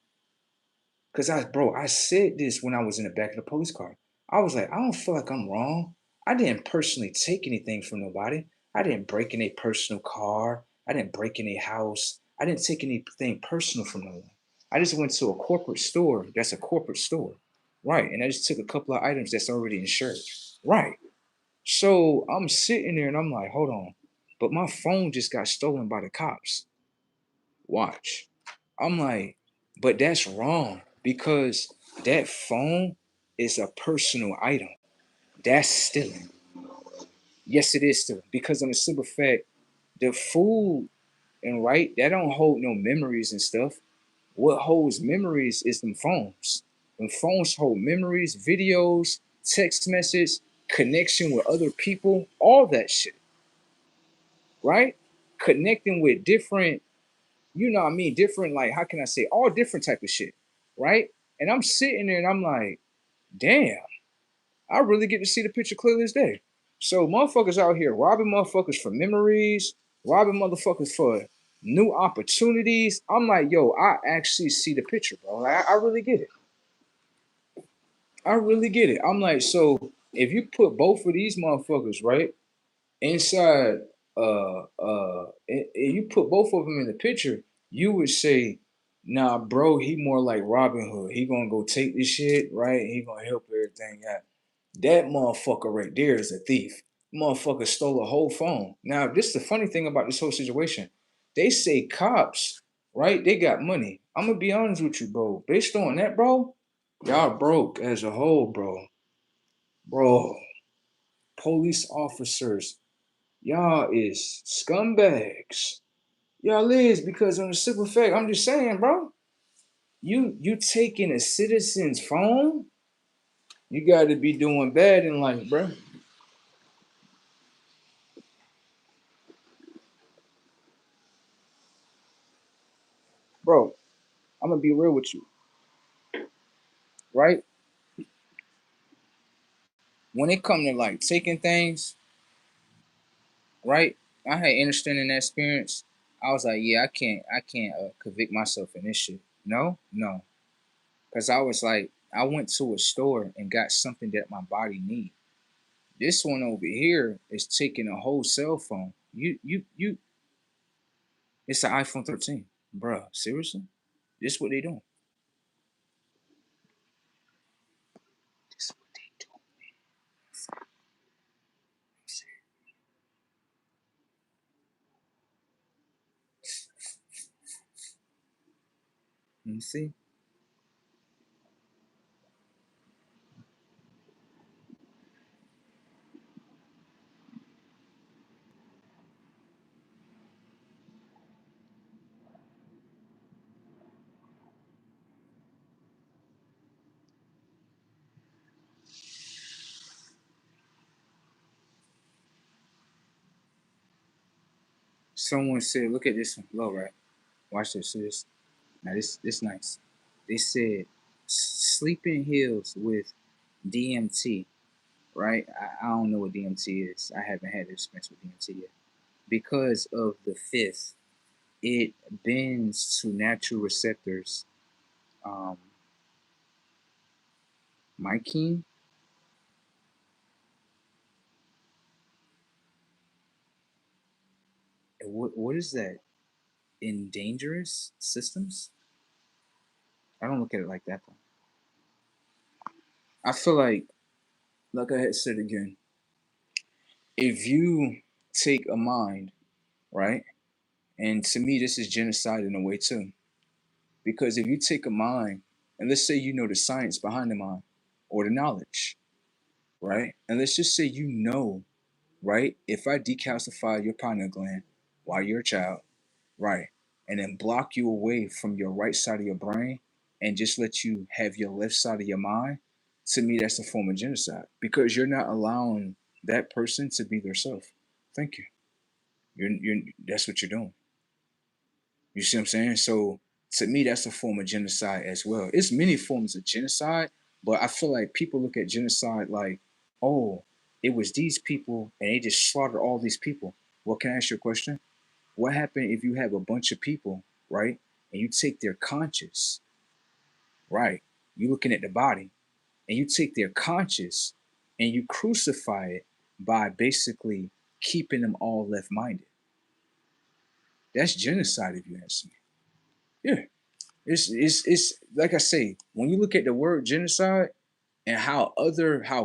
Cause I said this when I was in the back of the police car. I was like, I don't feel like I'm wrong. I didn't personally take anything from nobody. I didn't break in a personal car. I didn't break in a house. I didn't take anything personal from no one. I just went to a corporate store. That's a corporate store. Right. And I just took a couple of items that's already insured. Right. So I'm sitting there and I'm like, hold on. But my phone just got stolen by the cops. Watch. I'm like, but that's wrong because that phone is a personal item. That's stealing. Yes, it is stealing because on the simple fact, the food and right, that don't hold no memories and stuff. What holds memories is them phones. Them phones hold memories, videos, text message, connection with other people, all that shit. Right? Connecting with different, what I mean, different, like, how can I say, all different type of shit, right? And I'm sitting there and I'm like, damn, I really get to see the picture clearly as day. So motherfuckers out here robbing motherfuckers for memories, robbing motherfuckers for new opportunities. I'm like, yo, I actually see the picture, bro. I really get it. I really get it. I'm like, so if you put both of these motherfuckers, right, inside, and you put both of them in the picture, you would say, nah, bro, he more like Robin Hood. He gonna go take this shit, right? He gonna help everything out. That motherfucker right there is a thief. Motherfucker stole a whole phone. Now, this is the funny thing about this whole situation. They say cops, right? They got money. I'm gonna be honest with you, bro. Based on that, bro, Y'all broke as a whole, bro. Bro, police officers, y'all is scumbags. Y'all is because on the simple fact, I'm just saying, bro. You taking a citizen's phone? You got to be doing bad in life, bro. Bro, I'm gonna be real with you, right? When it come to like taking things, right? I had understanding that experience. I was like, yeah, I can't convict myself in this shit. No, no, because I was like, I went to a store and got something that my body need. This one over here is taking a whole cell phone. You. It's an iPhone 13, bruh. Seriously, this what they doing? This what they doing? You see? Someone said, look at this one, low right. Watch this. See this. Now this nice. They said sleeping hills with DMT. Right? I don't know what DMT is. I haven't had experience with DMT yet. Because of the fifth, it bends to natural receptors. Um, Mycene. What is that? In dangerous systems? I don't look at it like that though. I feel like I had said again, if you take a mind, right? And to me, this is genocide in a way too. Because if you take a mind, and let's say you know the science behind the mind or the knowledge, right? And let's just say you know, right? If I decalcify your pineal gland while you're a child, right, and then block you away from your right side of your brain and just let you have your left side of your mind, to me, that's a form of genocide because you're not allowing that person to be their self. Thank you. That's what you're doing. You see what I'm saying? So to me, that's a form of genocide as well. It's many forms of genocide, but I feel like people look at genocide like, oh, it was these people and they just slaughtered all these people. Well, can I ask you a question? What happened if you have a bunch of people, right? And you take their conscious, right? You looking at the body, and you take their conscious and you crucify it by basically keeping them all left minded. That's genocide if you ask me. Yeah. It's like I say, when you look at the word genocide and how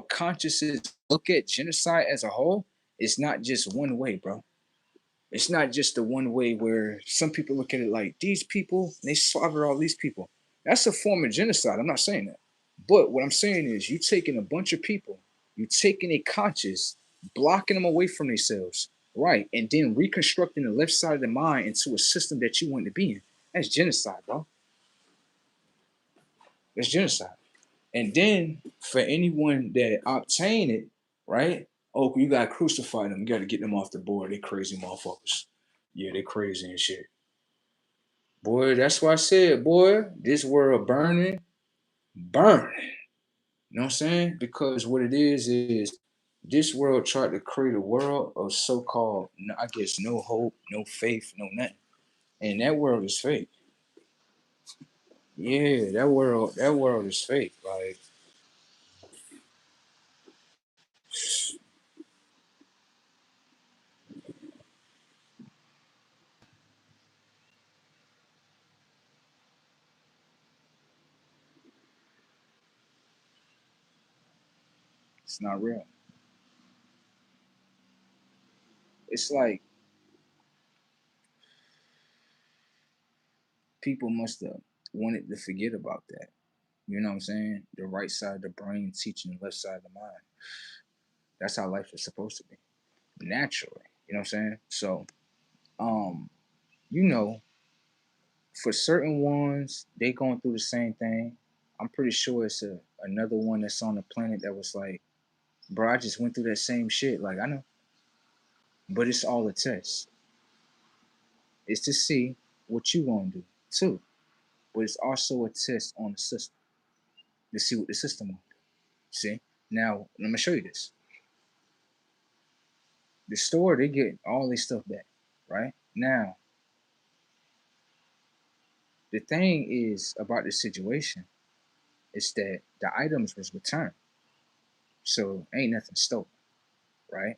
consciences look at genocide as a whole, it's not just one way, bro. It's not just the one way where some people look at it like these people, they slaughter all these people. That's a form of genocide. I'm not saying that. But what I'm saying is you taking a bunch of people, you taking a conscious, blocking them away from themselves, right? And then reconstructing the left side of the mind into a system that you want to be in. That's genocide, bro. That's genocide. And then for anyone that obtain it, right? Oh, you gotta crucify them. You gotta get them off the board. They crazy motherfuckers. Yeah, they crazy and shit. Boy, that's why I said, boy, this world burning, burning. You know what I'm saying? Because what it is this world tried to create a world of so-called, I guess, no hope, no faith, no nothing. And that world is fake. Yeah, that world is fake. Like, it's not real. It's like people must have wanted to forget about that. You know what I'm saying? The right side of the brain teaching the left side of the mind. That's how life is supposed to be. Naturally. You know what I'm saying? So, um, you know, for certain ones, they going through the same thing. I'm pretty sure it's another one that's on the planet that was like, bro, I just went through that same shit. Like, I know. But it's all a test. It's to see what you gonna do too. But it's also a test on the system to see what the system will do. See? Now, let me show you this. The store, they get all their stuff back, right? Now, the thing is about this situation is that the items was returned. So ain't nothing stolen, right?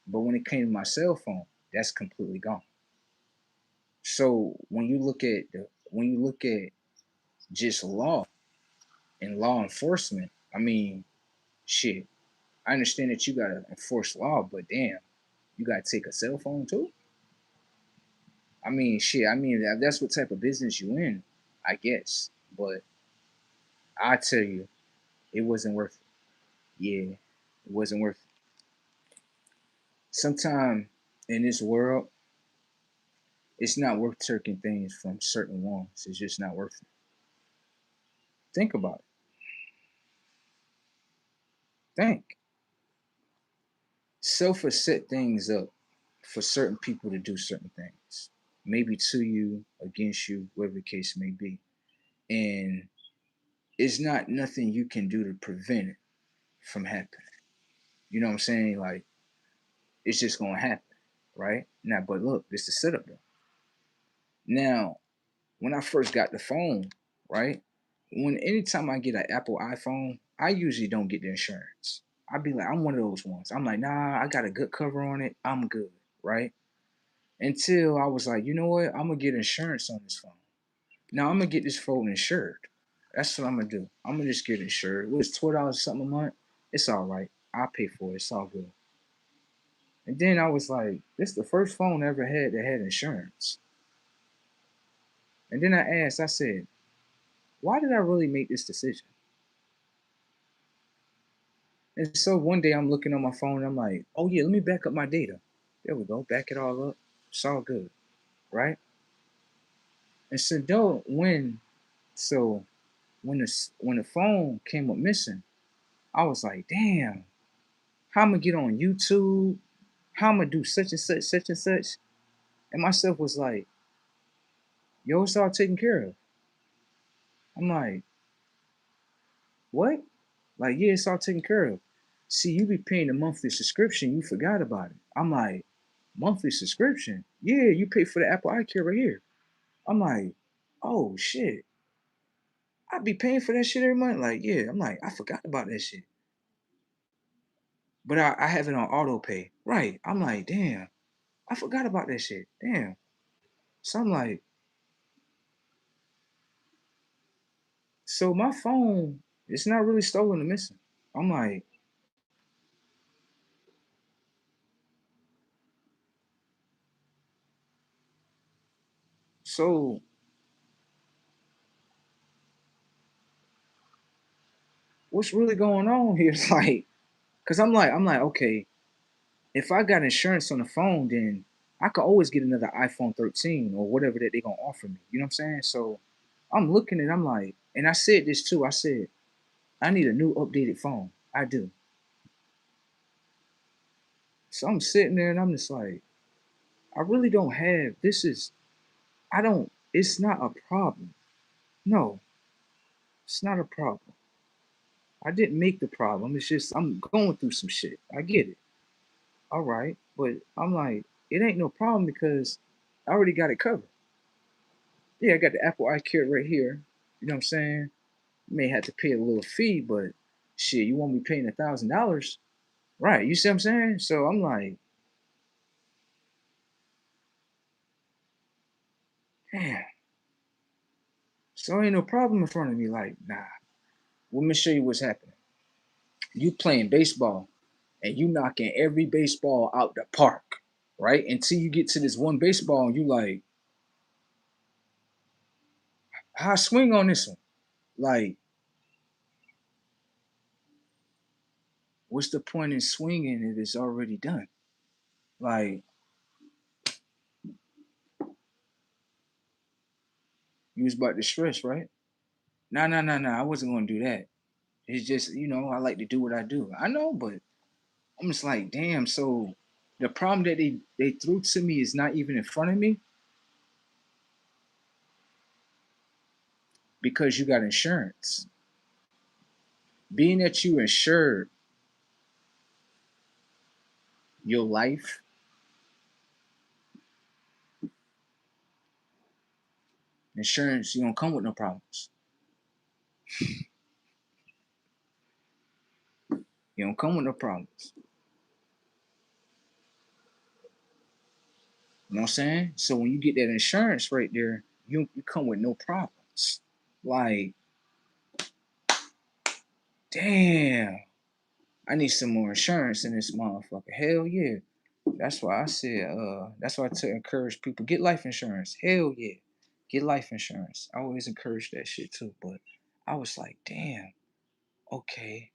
But when it came to my cell phone, that's completely gone. So when you look at just law and law enforcement, I mean, shit. I understand that you gotta enforce law, but damn, you gotta take a cell phone too. I mean, shit. I mean, if that's what type of business you in, I guess. But I tell you, it wasn't worth it. Yeah, it wasn't worth it. Sometime in this world, it's not worth taking things from certain ones. It's just not worth it. Think about it. Think. Self has set things up for certain people to do certain things. Maybe to you, against you, whatever the case may be. And it's not nothing you can do to prevent it from happening. You know what I'm saying? Like, it's just gonna happen, right? Now, but look, this is the setup though. Now, when I first got the phone, right? When anytime I get an Apple iPhone, I usually don't get the insurance. I'd be like, I'm one of those ones. I'm like, nah, I got a good cover on it. I'm good, right? Until I was like, you know what? I'm gonna get insurance on this phone. Now I'm gonna get this phone insured. That's what I'm gonna do. I'm gonna just get insured. It was $12 something a month. It's all right. I'll pay for it. It's all good. And then I was like, this is the first phone I ever had that had insurance. And then I asked, I said, why did I really make this decision? And so one day I'm looking on my phone and I'm like, oh yeah, let me back up my data. There we go, back it all up. It's all good, right? And so though so when the phone came up missing, I was like, damn, how I'm gonna get on YouTube? How I'm gonna do such and such? And myself was like, yo, it's all taken care of. I'm like, what? Like, yeah, it's all taken care of. See, you be paying a monthly subscription, you forgot about it. I'm like, monthly subscription? Yeah, you pay for the Apple iCare right here. I'm like, oh shit. I be paying for that shit every month. Like, yeah, I'm like, I forgot about that shit. But I have it on auto pay. Right. I'm like, damn, I forgot about that shit. Damn. So I'm like, so my phone, it's not really stolen or missing. I'm like, so what's really going on here? It's like, cause I'm like, okay, if I got insurance on the phone, then I could always get another iPhone 13 or whatever that they're gonna offer me. You know what I'm saying? So I'm looking at, I'm like, and I said this too. I said, I need a new updated phone. I do. So I'm sitting there and I'm just like, I really don't have this is I don't it's not a problem. No, it's not a problem. I didn't make the problem. It's just I'm going through some shit. I get it. All right. But I'm like, it ain't no problem because I already got it covered. Yeah, I got the Apple iCare right here. You know what I'm saying? You may have to pay a little fee, but shit, you won't be paying $1,000. Right. You see what I'm saying? So I'm like, damn. So ain't no problem in front of me. Like, nah. Let me show you what's happening. You playing baseball and you knocking every baseball out the park, right? Until you get to this one baseball and you like, how I swing on this one? Like, what's the point in swinging if it's already done? Like, you was about to stress, right? No, no, no, no. I wasn't gonna do that. It's just, I like to do what I do. I know, but I'm just like, damn. So the problem that they threw to me is not even in front of me because you got insurance. Being that you insured your life, insurance, you don't come with no problems. You don't come with no problems. You know what I'm saying? So when you get that insurance right there, you come with no problems. Like, damn, I need some more insurance in this motherfucker. Hell yeah. That's why I said, that's why I to encourage people, get life insurance. Hell yeah. Get life insurance. I always encourage that shit too. But I was like, damn, okay.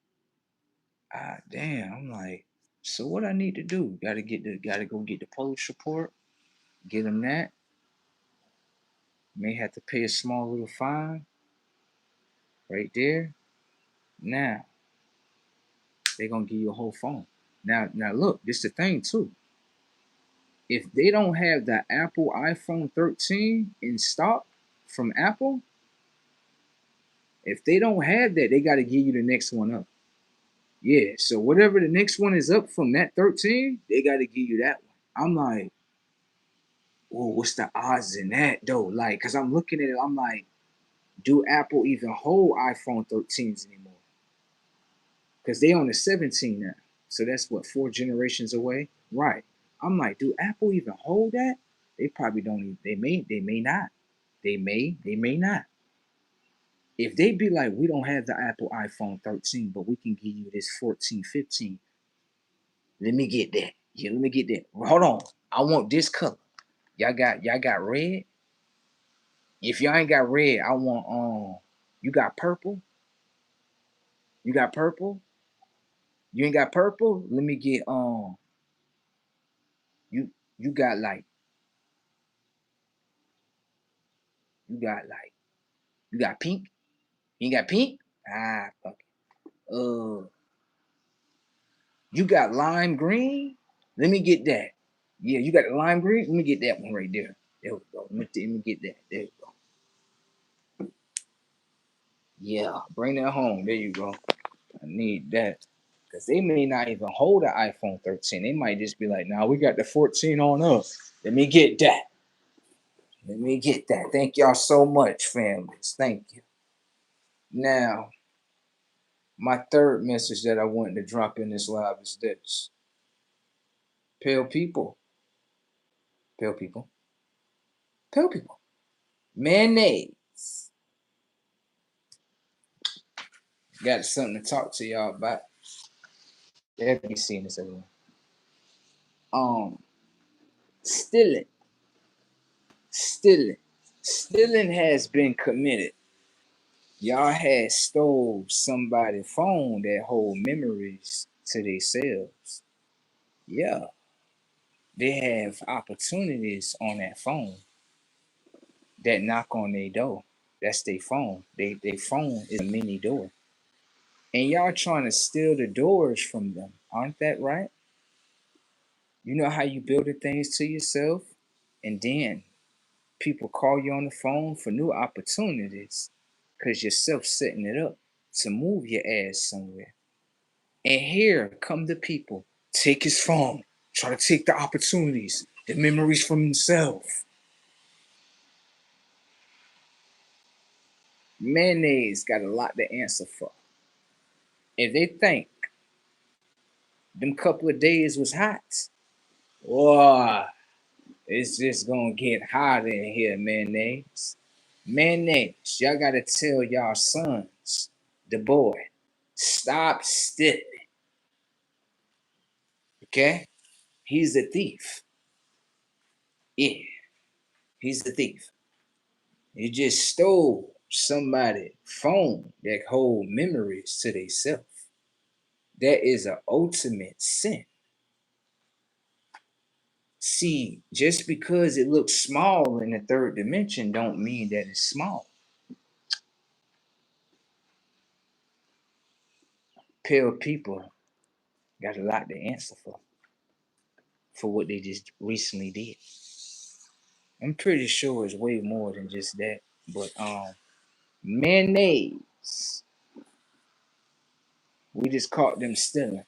Damn. I'm like, so what I need to do? Gotta go get the police report, get them that. May have to pay a small little fine right there. Now they gonna give you a whole phone. Now look, this the thing too. If they don't have the Apple iPhone 13 in stock from Apple, if they don't have that, they got to give you the next one up. Yeah, so whatever the next one is up from that 13, they got to give you that one. I'm like, well, what's the odds in that though? Like, cause I'm looking at it, I'm like, do Apple even hold iPhone 13s anymore? Cause they on the 17 now, so that's what 4 generations away, right? I'm like, do Apple even hold that? They probably don't. Even, they may not. They may not. If they be like, we don't have the Apple iPhone 13, but we can give you this 14, 15. Let me get that. Yeah, let me get that. Hold on. I want this color. Y'all got red? If y'all ain't got red, I want you got purple? You got purple? You ain't got purple? Let me get you you got like you got like you got pink? You ain't got pink? Ah fuck it. You got lime green? Let me get that. Yeah, you got the lime green? Let me get that one right there. There we go. Let me get that. There you go. Yeah, bring that home. There you go. I need that. Because they may not even hold an iPhone 13. They might just be like, nah, we got the 14 on us. Let me get that. Let me get that. Thank y'all so much, families. Thank you. Now, my third message that I wanted to drop in this live is this. Pale people. Pale people. Pale people. Mayonnaise. Got something to talk to y'all about. They be seeing this everywhere. Um, stealing, stealing, stealing has been committed. Y'all had stole somebody's phone that hold memories to themselves. Yeah, they have opportunities on that phone that knock on their door. That's their phone. Their phone is a mini door, and y'all trying to steal the doors from them. Aren't that right? You know how you building things to yourself, and then people call you on the phone for new opportunities because you're self setting it up to move your ass somewhere. And here come the people, take his phone, try to take the opportunities, the memories from himself. Mayonnaise got a lot to answer for. If they think them couple of days was hot, oh, it's just gonna get hotter in here, mayonnaise. Mayonnaise, y'all gotta tell y'all sons, the boy, stop stealing. Okay? He's a thief. Yeah, he's a thief. He just stole somebody's phone that hold memories to themselves. That is an ultimate sin. See, just because it looks small in the third dimension don't mean that it's small. Pale people got a lot to answer for what they just recently did. I'm pretty sure it's way more than just that. But mayonnaise. We just caught them stealing.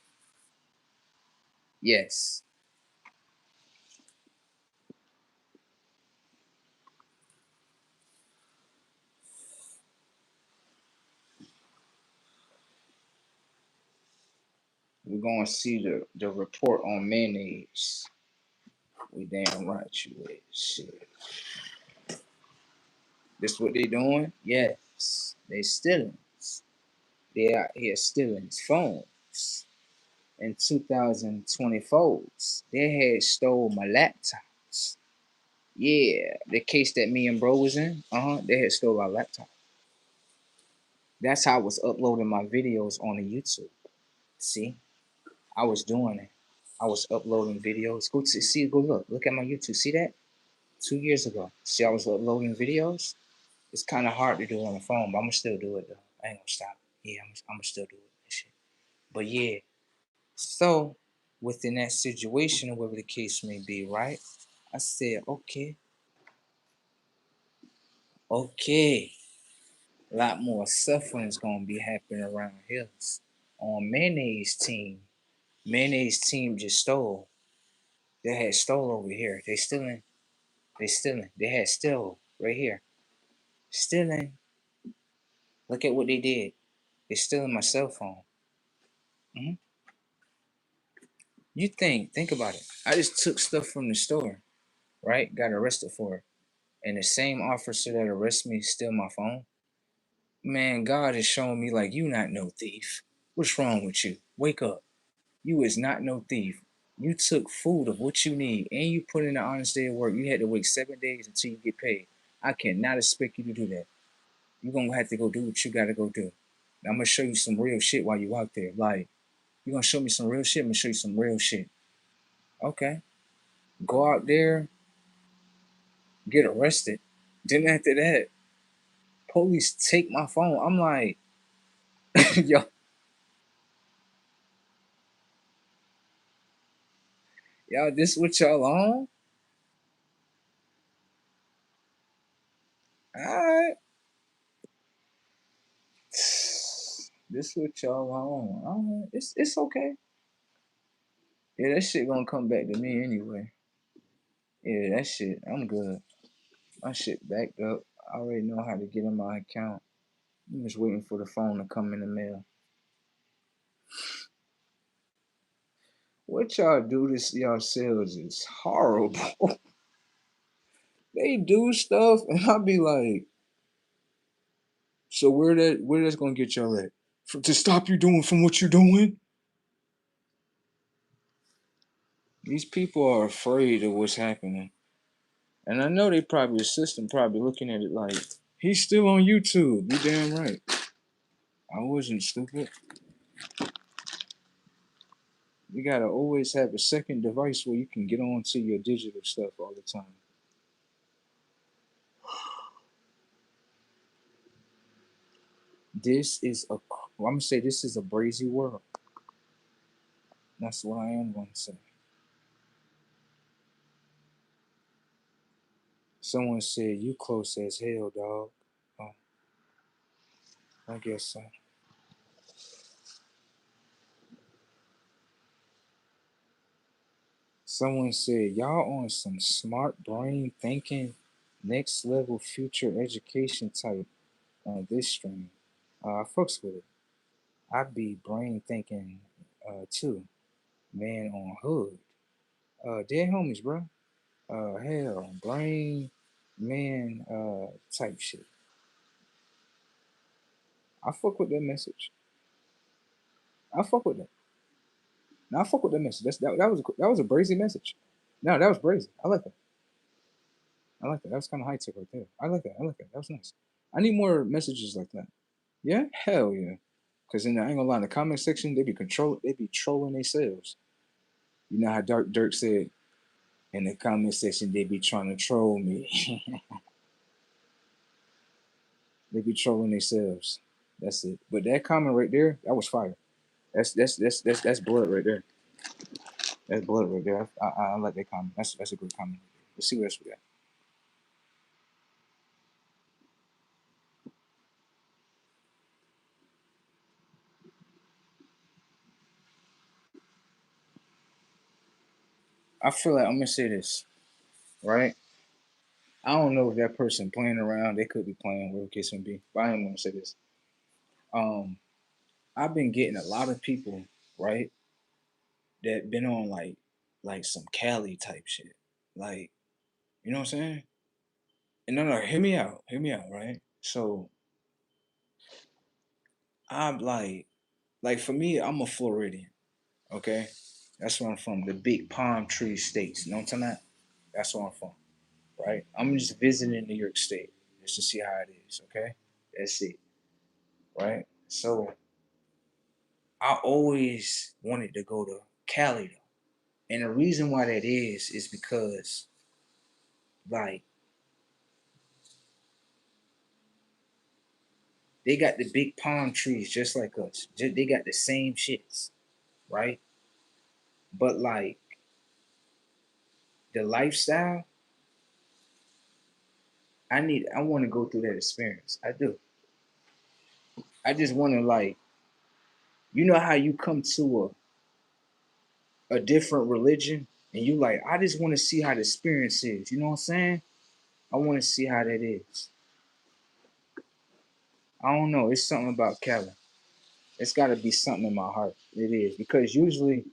Yes. We're gonna see the report on mayonnaise. We damn right you is. Shit. This what they doing? Yes. They stealing. They out here stealing phones. In 2024, they had stole my laptops. Yeah, the case that me and bro was in, they had stole our laptop. That's how I was uploading my videos on the YouTube. See, I was doing it. I was uploading videos. Go to see, go look at my YouTube. See that? 2 years ago. See, I was uploading videos. It's kind of hard to do on the phone, but I'm gonna still do it though. I ain't gonna stop. Yeah, I'm gonna still do it. And shit. But yeah, so within that situation, or whatever the case may be, right? I said, okay, a lot more suffering is gonna be happening around here. On Mayonnaise team, Mayonnaise team just stole. They had stole over here. They stealing. They stealing. They had stole right here. Stealing. Look at what they did. They stealing my cell phone. Hmm. You think about it. I just took stuff from the store, right? Got arrested for it. And the same officer that arrested me steal my phone. Man, God is showing me like you not no thief. What's wrong with you? Wake up. You is not no thief. You took food of what you need and you put in an honest day of work. You had to wait 7 days until you get paid. I cannot expect you to do that. You're gonna have to go do what you gotta go do. Now, I'm gonna show you some real shit while you out there. Like, you're gonna show me some real shit, I'm gonna show you some real shit. Okay. Go out there, get arrested. Then after that, police take my phone. I'm like, yo, y'all, this what y'all on? Alright. This what y'all on. Alright. It's okay. Yeah, that shit gonna come back to me anyway. Yeah, that shit, I'm good. My shit backed up. I already know how to get in my account. I'm just waiting for the phone to come in the mail. What y'all do to yourselves is horrible. They do stuff, and I be like, so where that's gonna get y'all at? To stop you doing from what you're doing? These people are afraid of what's happening. And I know they probably the system probably looking at it like, he's still on YouTube. You damn right. I wasn't stupid. You gotta always have a second device where you can get on to your digital stuff all the time. This is a, well, I'm gonna say this is a brazy world. That's what I am gonna say. Someone said you close as hell, dog. Oh, I guess so. Someone said y'all on some smart brain thinking, next level future education type on this stream. I fucks with it. I be brain thinking too. Man on hood. Dead homies, bro. Hell, brain man type shit. I fuck with that message. I fuck with that. Now I fuck with that message. That was a brazy message. No, that was brazy. I like that. I like that. That was kind of high tech right there. I like that. I like that. That was nice. I need more messages like that. Yeah, hell yeah. Cause I ain't gonna lie, in the comment section, they be trolling themselves. You know how Dark Dirk said in the comment section, they be trying to troll me. They be trolling themselves. That's it. But that comment right there, that was fire. That's blood right there. That's blood right there. I like that comment. That's a good comment. Let's see what else we got. I feel like I'm gonna say this, right? I don't know if that person playing around. They could be playing, whatever case may be. But I am gonna say this. Um, I've been getting a lot of people, right, that been on like some Cali type shit. Like, you know what I'm saying? And no, hear me out. Hear me out, right? So I'm like for me, I'm a Floridian. Okay, that's where I'm from. The big palm tree states. You know what I'm talking about? That's where I'm from. Right? I'm just visiting New York State just to see how it is. Okay, that's it. Right? So I always wanted to go to Cali though, and the reason why that is because like they got the big palm trees just like us. They got the same shits, right? But like the lifestyle, I want to go through that experience. I do. I just want to like, you know how you come to a different religion and you like, I just want to see how the experience is. You know what I'm saying? I want to see how that is. I don't know. It's something about Cali. It's got to be something in my heart. It is because usually,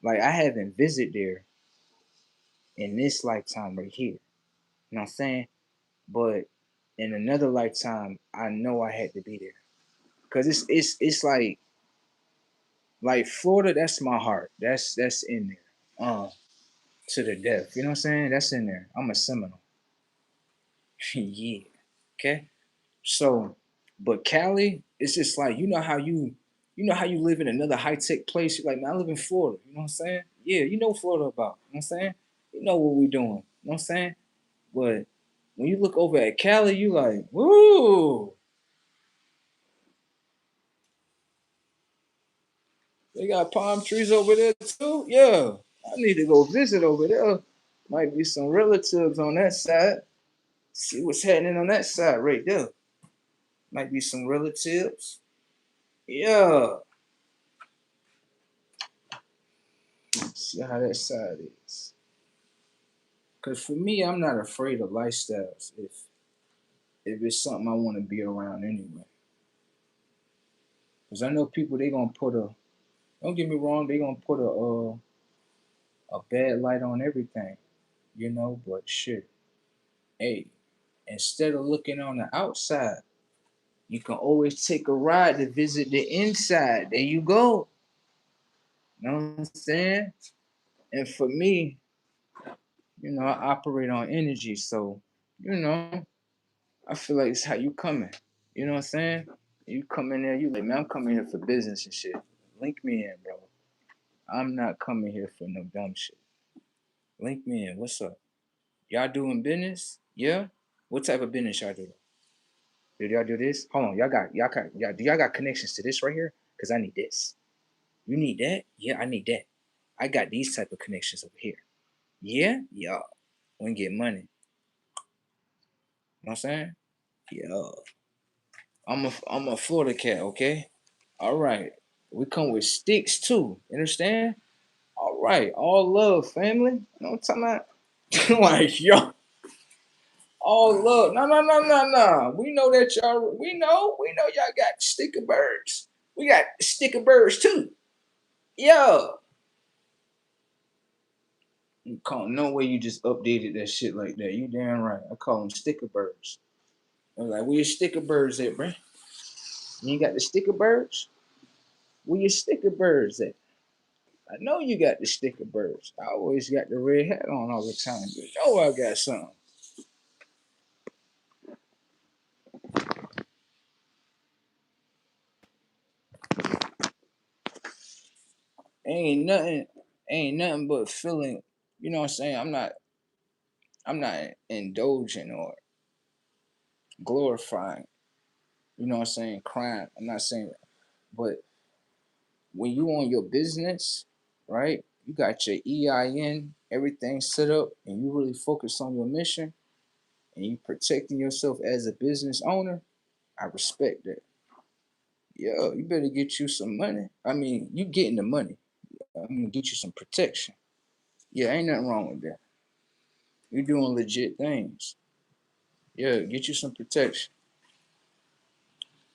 like, I haven't visited there in this lifetime right here. You know what I'm saying? But in another lifetime, I know I had to be there because it's like Florida. That's my heart. That's in there. To the death. You know what I'm saying? That's in there. I'm a Seminole. Yeah. Okay. So, but Cali, it's just like you know how you live in another high tech place. You're like, man, I live in Florida. You know what I'm saying? Yeah, you know Florida about. You know what I'm saying? You know what we doing. You know what I'm saying? But when you look over at Cali, you like, woo, they got palm trees over there too. Yeah, I need to go visit over there. Might be some relatives on that side. See what's happening on that side right there. Might be some relatives. Yeah. See how that side is. Cause for me, I'm not afraid of lifestyles if it's something I want to be around anyway. Cause I know people they gonna put a don't get me wrong, they gonna put a bad light on everything, you know. But shit, hey, instead of looking on the outside, you can always take a ride to visit the inside. There you go. You know what I'm saying? And for me, you know, I operate on energy, so you know, I feel like it's how you coming. You know what I'm saying? You come in there, you like, man, I'm coming here for business and shit. Link me in, bro. I'm not coming here for no dumb shit. Link me in. What's up? Y'all doing business? Yeah. What type of business y'all do? Did y'all do this? Hold on, y'all got connections to this right here? Cause I need this. You need that? Yeah, I need that. I got these type of connections over here. Yeah, yeah. We can get money. You know what I'm saying? Yeah. I'm a Florida cat, okay? All right. We come with sticks too. Understand? All right. All love, family. You know what I'm talking about? Like, yo, all love. No, no, no, no, no. We know that y'all, we know y'all got sticker birds. We got sticker birds too. Yo. You call no way you just updated that shit like that. You damn right. I call them sticker birds. I'm like, where your sticker birds at, bruh? You ain't got the sticker birds? Where your sticker birds at? I know you got the sticker birds. I always got the red hat on all the time. You know I got something. ain't nothing but feeling, you know what I'm saying? I'm not indulging or glorifying, you know what I'm saying, crime. I'm not saying that. But when you on your business, right? You got your EIN, everything set up, and you really focus on your mission and you protecting yourself as a business owner, I respect that. Yo, you better get you some money. I mean, you getting the money. I'm gonna get you some protection. Yeah, ain't nothing wrong with that. You're doing legit things. Yeah, get you some protection.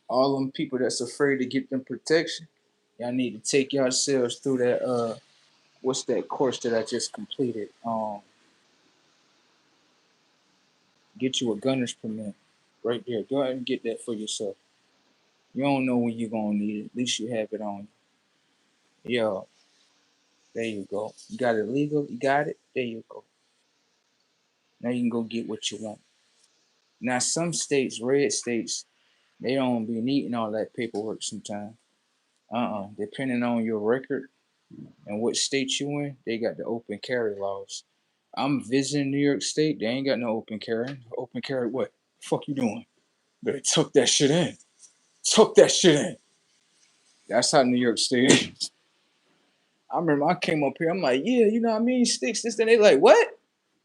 All them people that's afraid to get them protection, y'all need to take yourselves through that what's that course that I just completed? Get you a gunner's permit. Right there. Go ahead and get that for yourself. You don't know when you're gonna need it. At least you have it on you. Yo, there you go. You got it legal, you got it, there you go. Now you can go get what you want. Now some states, red states, they don't be needing all that paperwork sometimes. Depending on your record and what state you in, they got the open carry laws. I'm visiting New York State, they ain't got no open carry. Open carry what? The fuck you doing? Better tuck that shit in. Tuck that shit in. That's how New York State is. I remember I came up here, I'm like, yeah, you know what I mean? Sticks, this, and they like, what?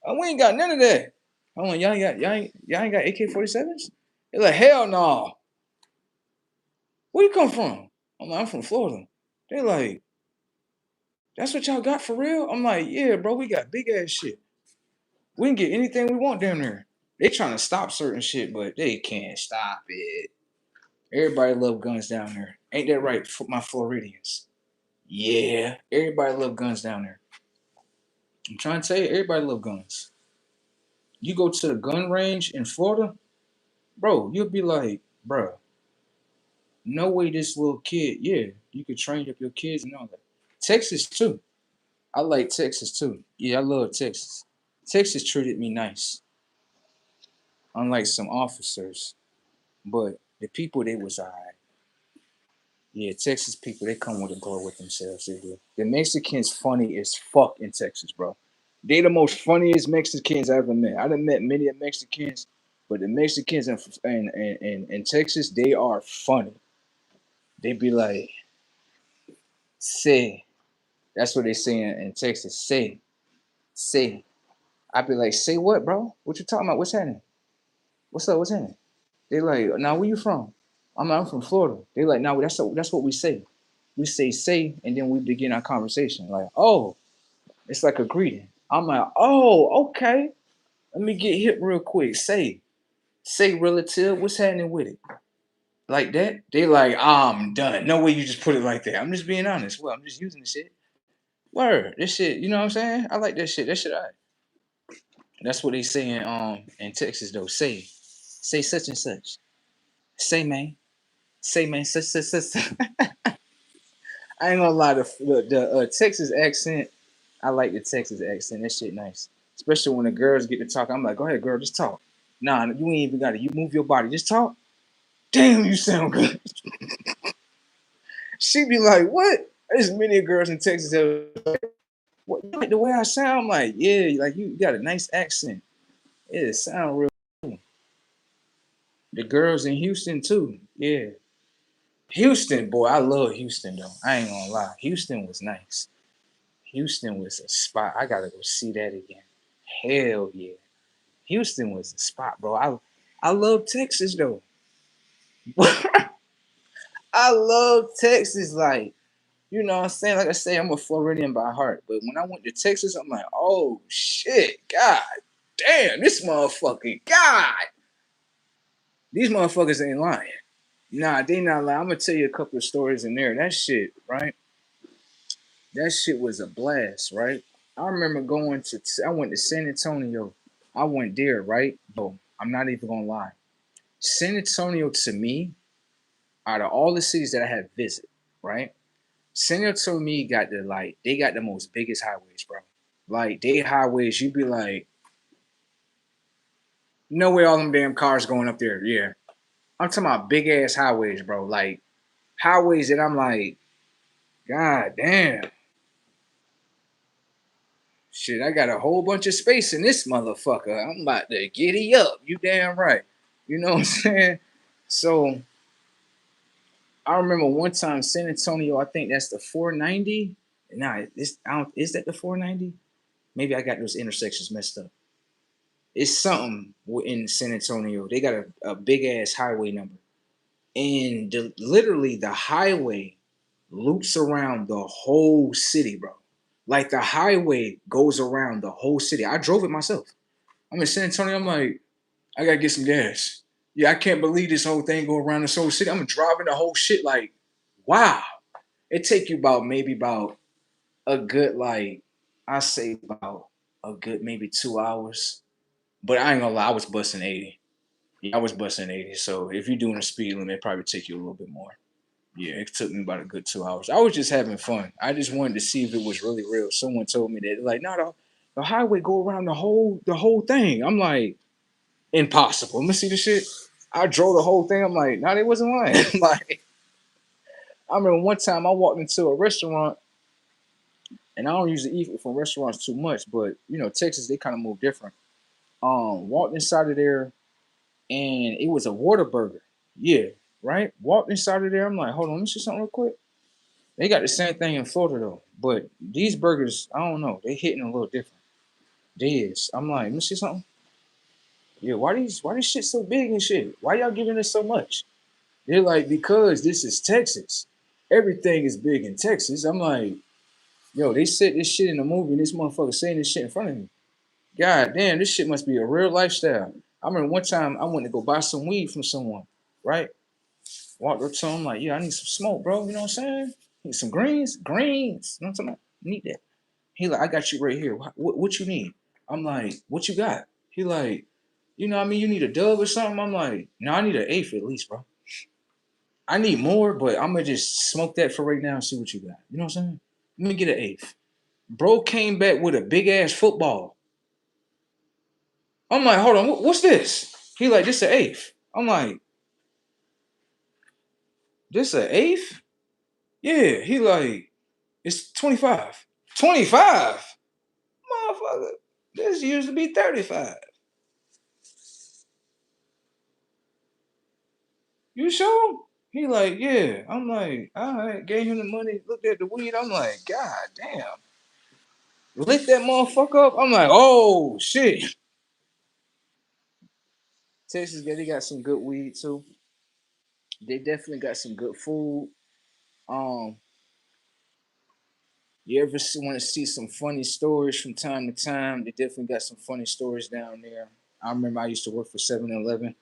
Oh, we ain't got none of that. Hold on, y'all ain't got AK-47s? They're like, hell no. Where you come from? I'm like, I'm from Florida. They like, that's what y'all got for real? I'm like, yeah, bro, we got big ass shit. We can get anything we want down there. They trying to stop certain shit, but they can't stop it. Everybody love guns down there. Ain't that right, my Floridians? Yeah, everybody love guns down there. I'm trying to tell you, everybody love guns. You go to the gun range in Florida, bro, you'll be like, bro, no way this little kid, yeah, you could train up your kids and all that. Texas too. I like Texas too. Yeah, I love Texas. Texas treated me nice, unlike some officers. But the people they was alright. Yeah, Texas people they come with a glow with themselves. They do. The Mexicans funny as fuck in Texas, bro. They the most funniest Mexicans I ever met. I done met many of Mexicans, but the Mexicans in Texas they are funny. They be like, say, that's what they say in Texas. Say. I be like, say what, bro? What you talking about? What's happening? What's up? What's happening? They like, now where you from? I'm from Florida. They like, now that's what we say. We say, and then we begin our conversation. Like, oh, it's like a greeting. I'm like, oh, okay. Let me get hit real quick. Say, relative, what's happening with it? Like that? They like, I'm done. No way you just put it like that. I'm just being honest. Well, I'm just using the shit. Word, this shit, you know what I'm saying? I like that shit. That shit, I. That's what they say in Texas though. Say such and such. Say man. Say man. Such. I ain't gonna lie. The Texas accent. I like the Texas accent. That shit nice. Especially when the girls get to talk. I'm like, go ahead, girl, just talk. Nah, you ain't even got it. You move your body. Just talk. Damn, you sound good. She be like, what? There's many girls in Texas that what you like the way I sound. I'm like, yeah, like you got a nice accent. It sound real cool. The girls in Houston too. Yeah. Houston, boy, I love Houston though. I ain't gonna lie. Houston was nice. Houston was a spot. I gotta go see that again. Hell yeah. Houston was a spot, bro. I love Texas though. I love Texas. Like, you know what I'm saying? Like I say, I'm a Floridian by heart. But when I went to Texas, I'm like, oh shit, God damn, this motherfucking God. These motherfuckers ain't lying. Nah, they not lying. I'm gonna tell you a couple of stories in there. That shit, right? That shit was a blast, right? I remember I went to San Antonio. I went there, right? Bro, I'm not even gonna lie. San Antonio to me, out of all the cities that I have visited, right? San Antonio to me got they got the most biggest highways, bro. Like they highways, you be like, no way all them damn cars going up there. Yeah. I'm talking about big ass highways, bro. Like highways that I'm like, God damn. Shit, I got a whole bunch of space in this motherfucker. I'm about to giddy up. You damn right. You know what I'm saying? So I remember one time San Antonio. I think that's the 490. Nah, is that the 490? Maybe I got those intersections messed up. It's something in San Antonio. They got a big ass highway number, and literally the highway loops around the whole city, bro. Like the highway goes around the whole city. I drove it myself. I'm in San Antonio. I'm like, I gotta get some gas. Yeah, I can't believe this whole thing go around this whole city. I'm driving the whole shit. Like, wow. It take you about a good I say about a good maybe 2 hours. But I ain't gonna lie, I was busting 80. Yeah, I was busting 80. So if you're doing a speed limit, it probably take you a little bit more. Yeah, it took me about a good 2 hours. I was just having fun. I just wanted to see if it was really real. Someone told me that like, no, the highway go around the whole thing. I'm like, impossible. Let me see the shit. I drove the whole thing. I'm like, no, they wasn't lying. Like, I remember one time I walked into a restaurant, and I don't usually eat from restaurants too much, but Texas they kind of move different. Walked inside of there, and it was a Whataburger. Yeah, right. Walked inside of there. I'm like, hold on, let me see something real quick. They got the same thing in Florida though, but these burgers, I don't know, they hitting a little different. They is. I'm like, let me see something. Yeah, why these shit so big and shit? Why y'all giving us so much? They're like, because this is Texas. Everything is big in Texas. I'm like, yo, they said this shit in the movie, and this motherfucker saying this shit in front of me. God damn, this shit must be a real lifestyle. I remember one time I went to go buy some weed from someone, right? Walked up to him like, yeah, I need some smoke, bro. You know what I'm saying? Need some greens? Greens. You know what I'm talking about? Need that. He like, I got you right here. What you need? I'm like, what you got? He like, what I mean, you need a dub or something? I'm like, no, I need an eighth at least, bro. I need more, but I'm gonna just smoke that for right now and see what you got. You know what I'm saying? Let me get an eighth. Bro came back with a big ass football. I'm like, hold on, what's this? He like, this an eighth. I'm like, this an eighth? Yeah. He like, it's 25. 25? Motherfucker, this used to be 35. You sure? He like, yeah. I'm like, all right. Gave him the money. Looked at the weed. I'm like, God damn. Lit that motherfucker up. I'm like, oh shit. Texas, yeah, they got some good weed too. They definitely got some good food. Um, you ever want to see some funny stories from time to time? They definitely got some funny stories down there. I remember I used to work for 7-Eleven.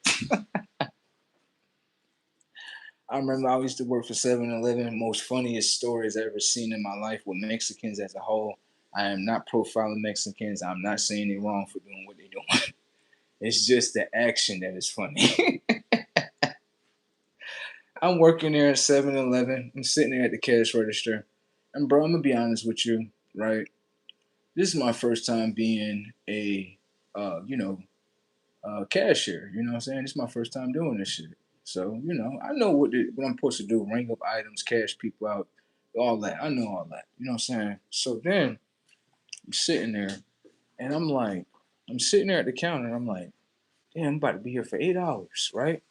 I remember I used to work for 7-Eleven. Most funniest stories I ever seen in my life with Mexicans as a whole. I am not profiling Mexicans. I'm not saying they're wrong for doing what they're doing. It's just the action that is funny. I'm working there at 7-Eleven. I'm sitting there at the cash register. And bro, I'm gonna be honest with you, right? This is my first time being a cashier. You know what I'm saying? This is my first time doing this shit. So, I know what I'm supposed to do, ring up items, cash people out, all that. I know all that. You know what I'm saying? So then I'm sitting there and I'm sitting there at the counter and I'm like, damn, I'm about to be here for 8 hours, right?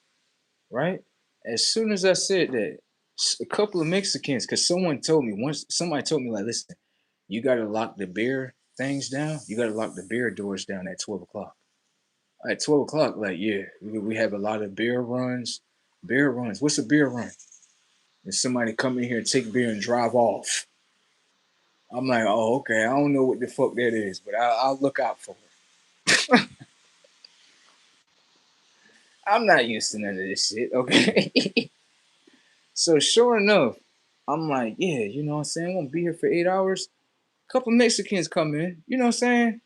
Right? As soon as I said that, a couple of Mexicans, because somebody told me, like, listen, you gotta lock the beer things down. You gotta lock the beer doors down at 12 o'clock. At 12 o'clock, like, yeah, we have a lot of beer runs. Beer runs. What's a beer run? And somebody come in here and take beer and drive off. I'm like, oh, okay. I don't know what the fuck that is, but I'll look out for it. I'm not used to none of this shit, okay? So sure enough, I'm like, yeah, you know what I'm saying? I'm gonna be here for 8 hours. A couple Mexicans come in, you know what I'm saying?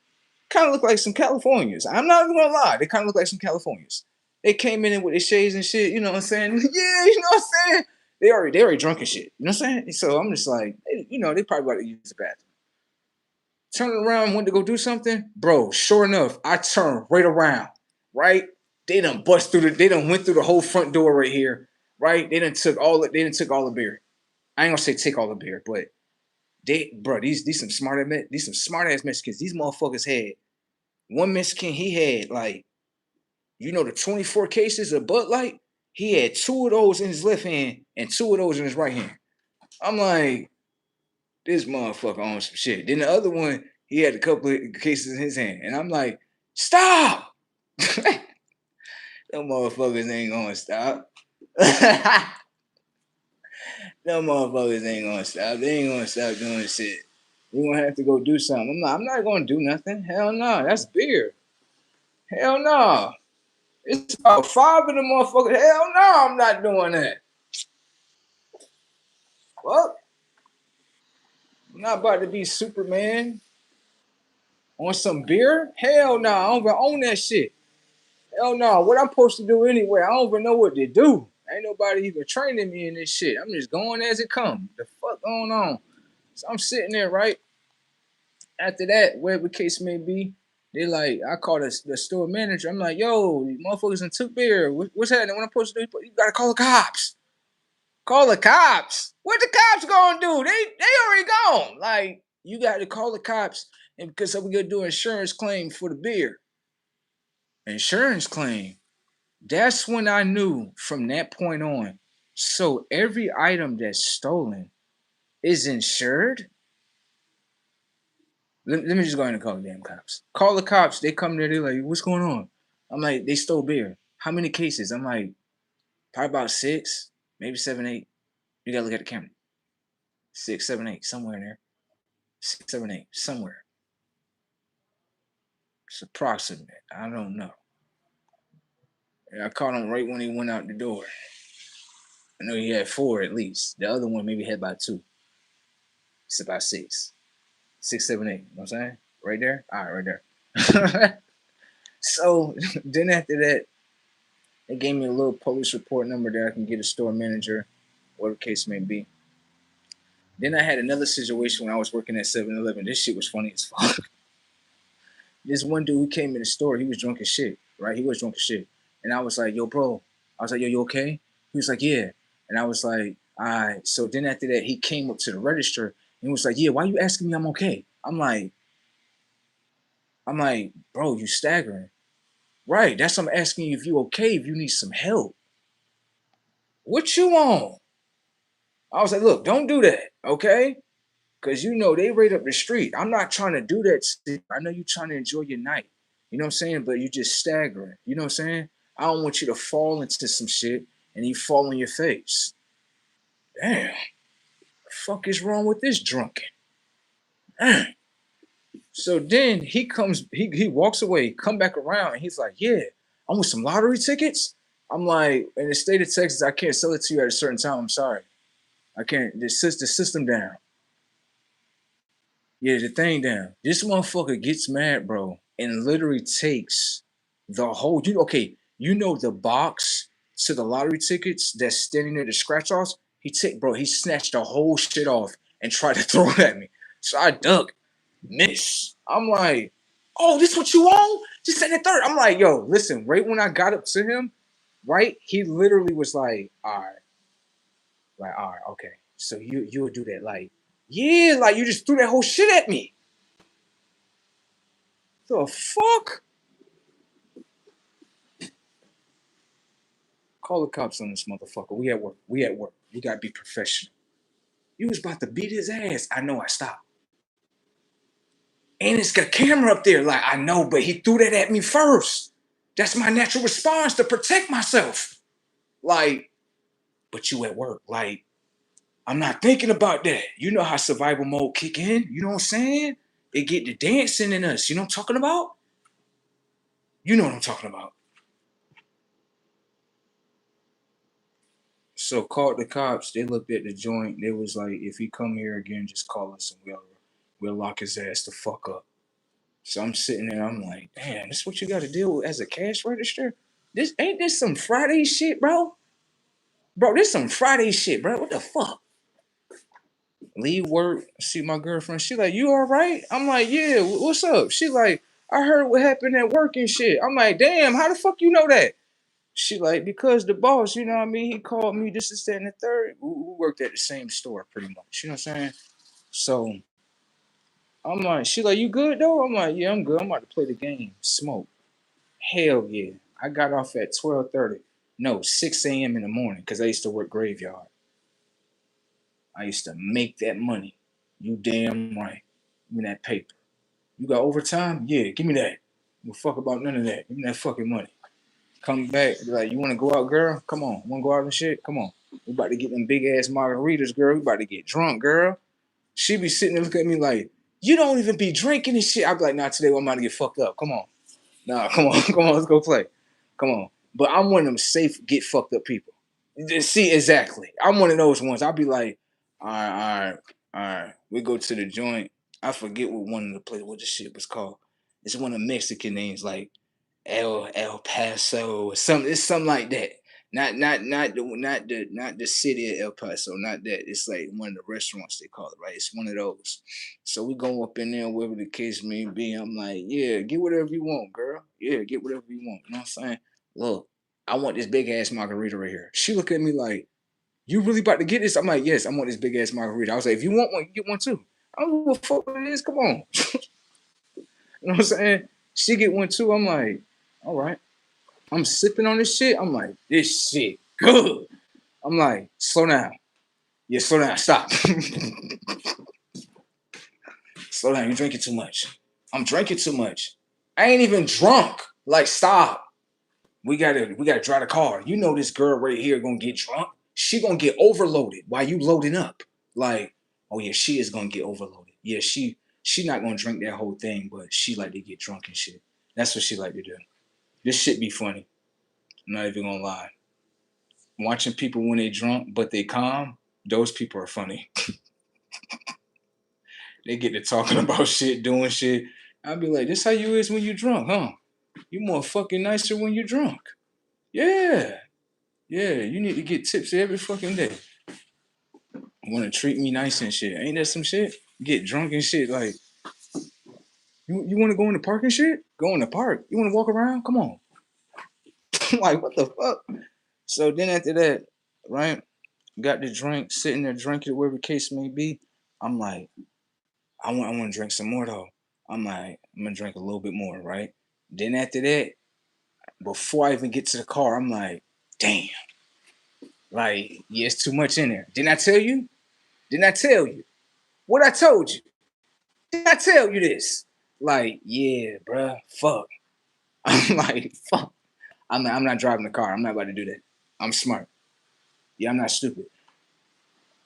Kind of look like some Californians. I'm not even gonna lie, they kind of look like some Californians. They came in with their shades and shit, you know what I'm saying? Yeah, you know what I'm saying? They already drunk and shit. You know what I'm saying? So I'm just like, they probably about to use the bathroom. Turning around, went to go do something, bro. Sure enough, I turned right around. Right, they done went through the whole front door right here. Right, they done took all the beer. I ain't gonna say take all the beer, but These some smart ass Mexicans. These motherfuckers had one Mexican. He had like the 24 cases of Bud Light. He had two of those in his left hand and two of those in his right hand. I'm like, this motherfucker on some shit. Then the other one, he had a couple of cases in his hand, and I'm like, stop. Them motherfuckers ain't gonna stop. Them motherfuckers ain't gonna stop. They ain't gonna stop doing shit. We gonna have to go do something. I'm not gonna do nothing. Hell no. That's beer. Hell no. It's about five of them motherfuckers. Hell no, I'm not doing that. Fuck. I'm not about to be Superman on some beer. Hell no, I don't even own that shit. Hell no. What I'm supposed to do anyway? I don't even know what to do. Ain't nobody even training me in this shit. I'm just going as it comes. The fuck going on? So I'm sitting there, right? After that, whatever case may be, they like, I call the store manager. I'm like, yo, these motherfuckers done took beer. What's happening? What I'm supposed to do? You gotta call the cops. Call the cops. What the cops gonna do? They already gone. Like, you got to call the cops, and because we gonna do an insurance claim for the beer. Insurance claim. That's when I knew from that point on. So every item that's stolen is insured. Let me just go ahead and call the damn cops. Call the cops. They come there. They're like, what's going on? I'm like, they stole beer. How many cases? I'm like, probably about 6, maybe 7, 8. You gotta look at the camera. 6, 7, 8, somewhere in there. 6, 7, 8, somewhere. It's approximate. I don't know. And I caught him right when he went out the door. I know he had 4 at least. The other one maybe had about 2. It's about 6. 6, 7, 8. You know what I'm saying? Right there? All right, right there. So then after that, they gave me a little police report number that I can get a store manager, whatever the case may be. Then I had another situation when I was working at 7-Eleven. This shit was funny as fuck. This one dude who came in the store, he was drunk as shit, right? He was drunk as shit. And I was like, yo, bro. I was like, yo, you okay? He was like, yeah. And I was like, all right. So then after that, he came up to the register and he was like, yeah, why you asking me I'm okay? I'm like, bro, you staggering. Right. That's what I'm asking you if you okay, if you need some help. What you on? I was like, look, don't do that, okay? Because they right up the street. I'm not trying to do that shit. I know you're trying to enjoy your night. You know what I'm saying? But you just staggering. You know what I'm saying? I don't want you to fall into some shit and you fall on your face. Damn. The fuck is wrong with this drunken? Damn. So then he walks away, come back around, and he's like, yeah, I want some lottery tickets. I'm like, in the state of Texas, I can't sell it to you at a certain time. I'm sorry. I can't. The system down. Yeah, the thing down. This motherfucker gets mad, bro, and literally takes the whole. The box to the lottery tickets that's standing there, the scratch offs. He snatched the whole shit off and tried to throw it at me. So I duck, miss. I'm like, oh, this what you want? Just send it third. I'm like, yo, listen. Right when I got up to him, right, he literally was all right, okay. So you would do that, like, yeah, like you just threw that whole shit at me. The fuck? Call the cops on this motherfucker. We at work. We at work. We gotta be professional. You was about to beat his ass. I know. I stopped. And it's got a camera up there. Like, I know, but he threw that at me first. That's my natural response to protect myself. Like, but you at work. Like, I'm not thinking about that. You know how survival mode kick in. You know what I'm saying? They get the dancing in us. You know what I'm talking about? You know what I'm talking about. So called the cops. They looked at the joint. They was like, if he come here again, just call us and we'll lock his ass the fuck up. So I'm sitting there. I'm like, damn, this is what you got to deal with as a cash register. This some Friday shit, bro. Bro, this some Friday shit, bro. What the fuck? Leave work. See my girlfriend. She like, you all right? I'm like, yeah. What's up? She like, I heard what happened at work and shit. I'm like, damn. How the fuck you know that? She like, because the boss, you know what I mean? He called me, this is that and the third. We worked at the same store pretty much. You know what I'm saying? So I'm like, she like, you good though? I'm like, yeah, I'm good. I'm about to play the game. Smoke. Hell yeah. I got off at 12:30. No, 6 a.m. in the morning because I used to work graveyard. I used to make that money. You damn right. Give me that paper. You got overtime? Yeah, give me that. No fuck about none of that. Give me that fucking money. Come back, be like, you want to go out, girl? Come on. Want to go out and shit? Come on. We about to get them big ass margaritas, girl. We about to get drunk, girl. She be sitting there looking at me like, you don't even be drinking and shit. I be like, nah, today I'm about to get fucked up. Come on. Nah, come on. Come on. Let's go play. Come on. But I'm one of them safe, get fucked up people. See, exactly. I'm one of those ones. I'll be like, all right, all right, all right. We go to the joint. I forget what one of the places, what the shit was called. It's one of the Mexican names, like El Paso or something. It's something like that. Not the city of El Paso. Not that. It's like one of the restaurants they call it, right? It's one of those. So we go up in there, whatever the case may be. I'm like, yeah, get whatever you want, girl. Yeah, get whatever you want. You know what I'm saying? Look, I want this big ass margarita right here. She look at me like, you really about to get this? I'm like, yes, I want this big ass margarita. I was like, if you want one, you get one too. I don't give a fuck what it is. Come on. You know what I'm saying? She get one too. I'm like, all right. I'm sipping on this shit. I'm like, this shit good. I'm like, slow down. Yeah, slow down. Stop. Slow down. You're drinking too much. I'm drinking too much. I ain't even drunk. Like, stop. We gotta drive the car. You know this girl right here gonna get drunk. She gonna get overloaded while you loading up. Like, oh yeah, she is gonna get overloaded. Yeah, she not gonna drink that whole thing, but she like to get drunk and shit. That's what she like to do. This shit be funny. I'm not even gonna lie. Watching people when they drunk but they calm, those people are funny. They get to talking about shit, doing shit. I'll be like, this how you is when you drunk, huh? You more fucking nicer when you drunk. Yeah. Yeah, you need to get tips every fucking day. Want to treat me nice and shit. Ain't that some shit? Get drunk and shit. Like, you want to go in the park and shit? Go in the park. You want to walk around? Come on. Like, what the fuck? So then after that, right? Got the drink, sitting there drinking, whatever the case may be. I'm like, I want to drink some more though. I'm like, I'm gonna drink a little bit more, right? Then after that, before I even get to the car, I'm like, damn, like, yeah, it's too much in there. Didn't I tell you? Didn't I tell you? What I told you? Didn't I tell you this? Like, yeah, bruh, fuck. I'm like, fuck. I'm not driving the car. I'm not about to do that. I'm smart. Yeah, I'm not stupid.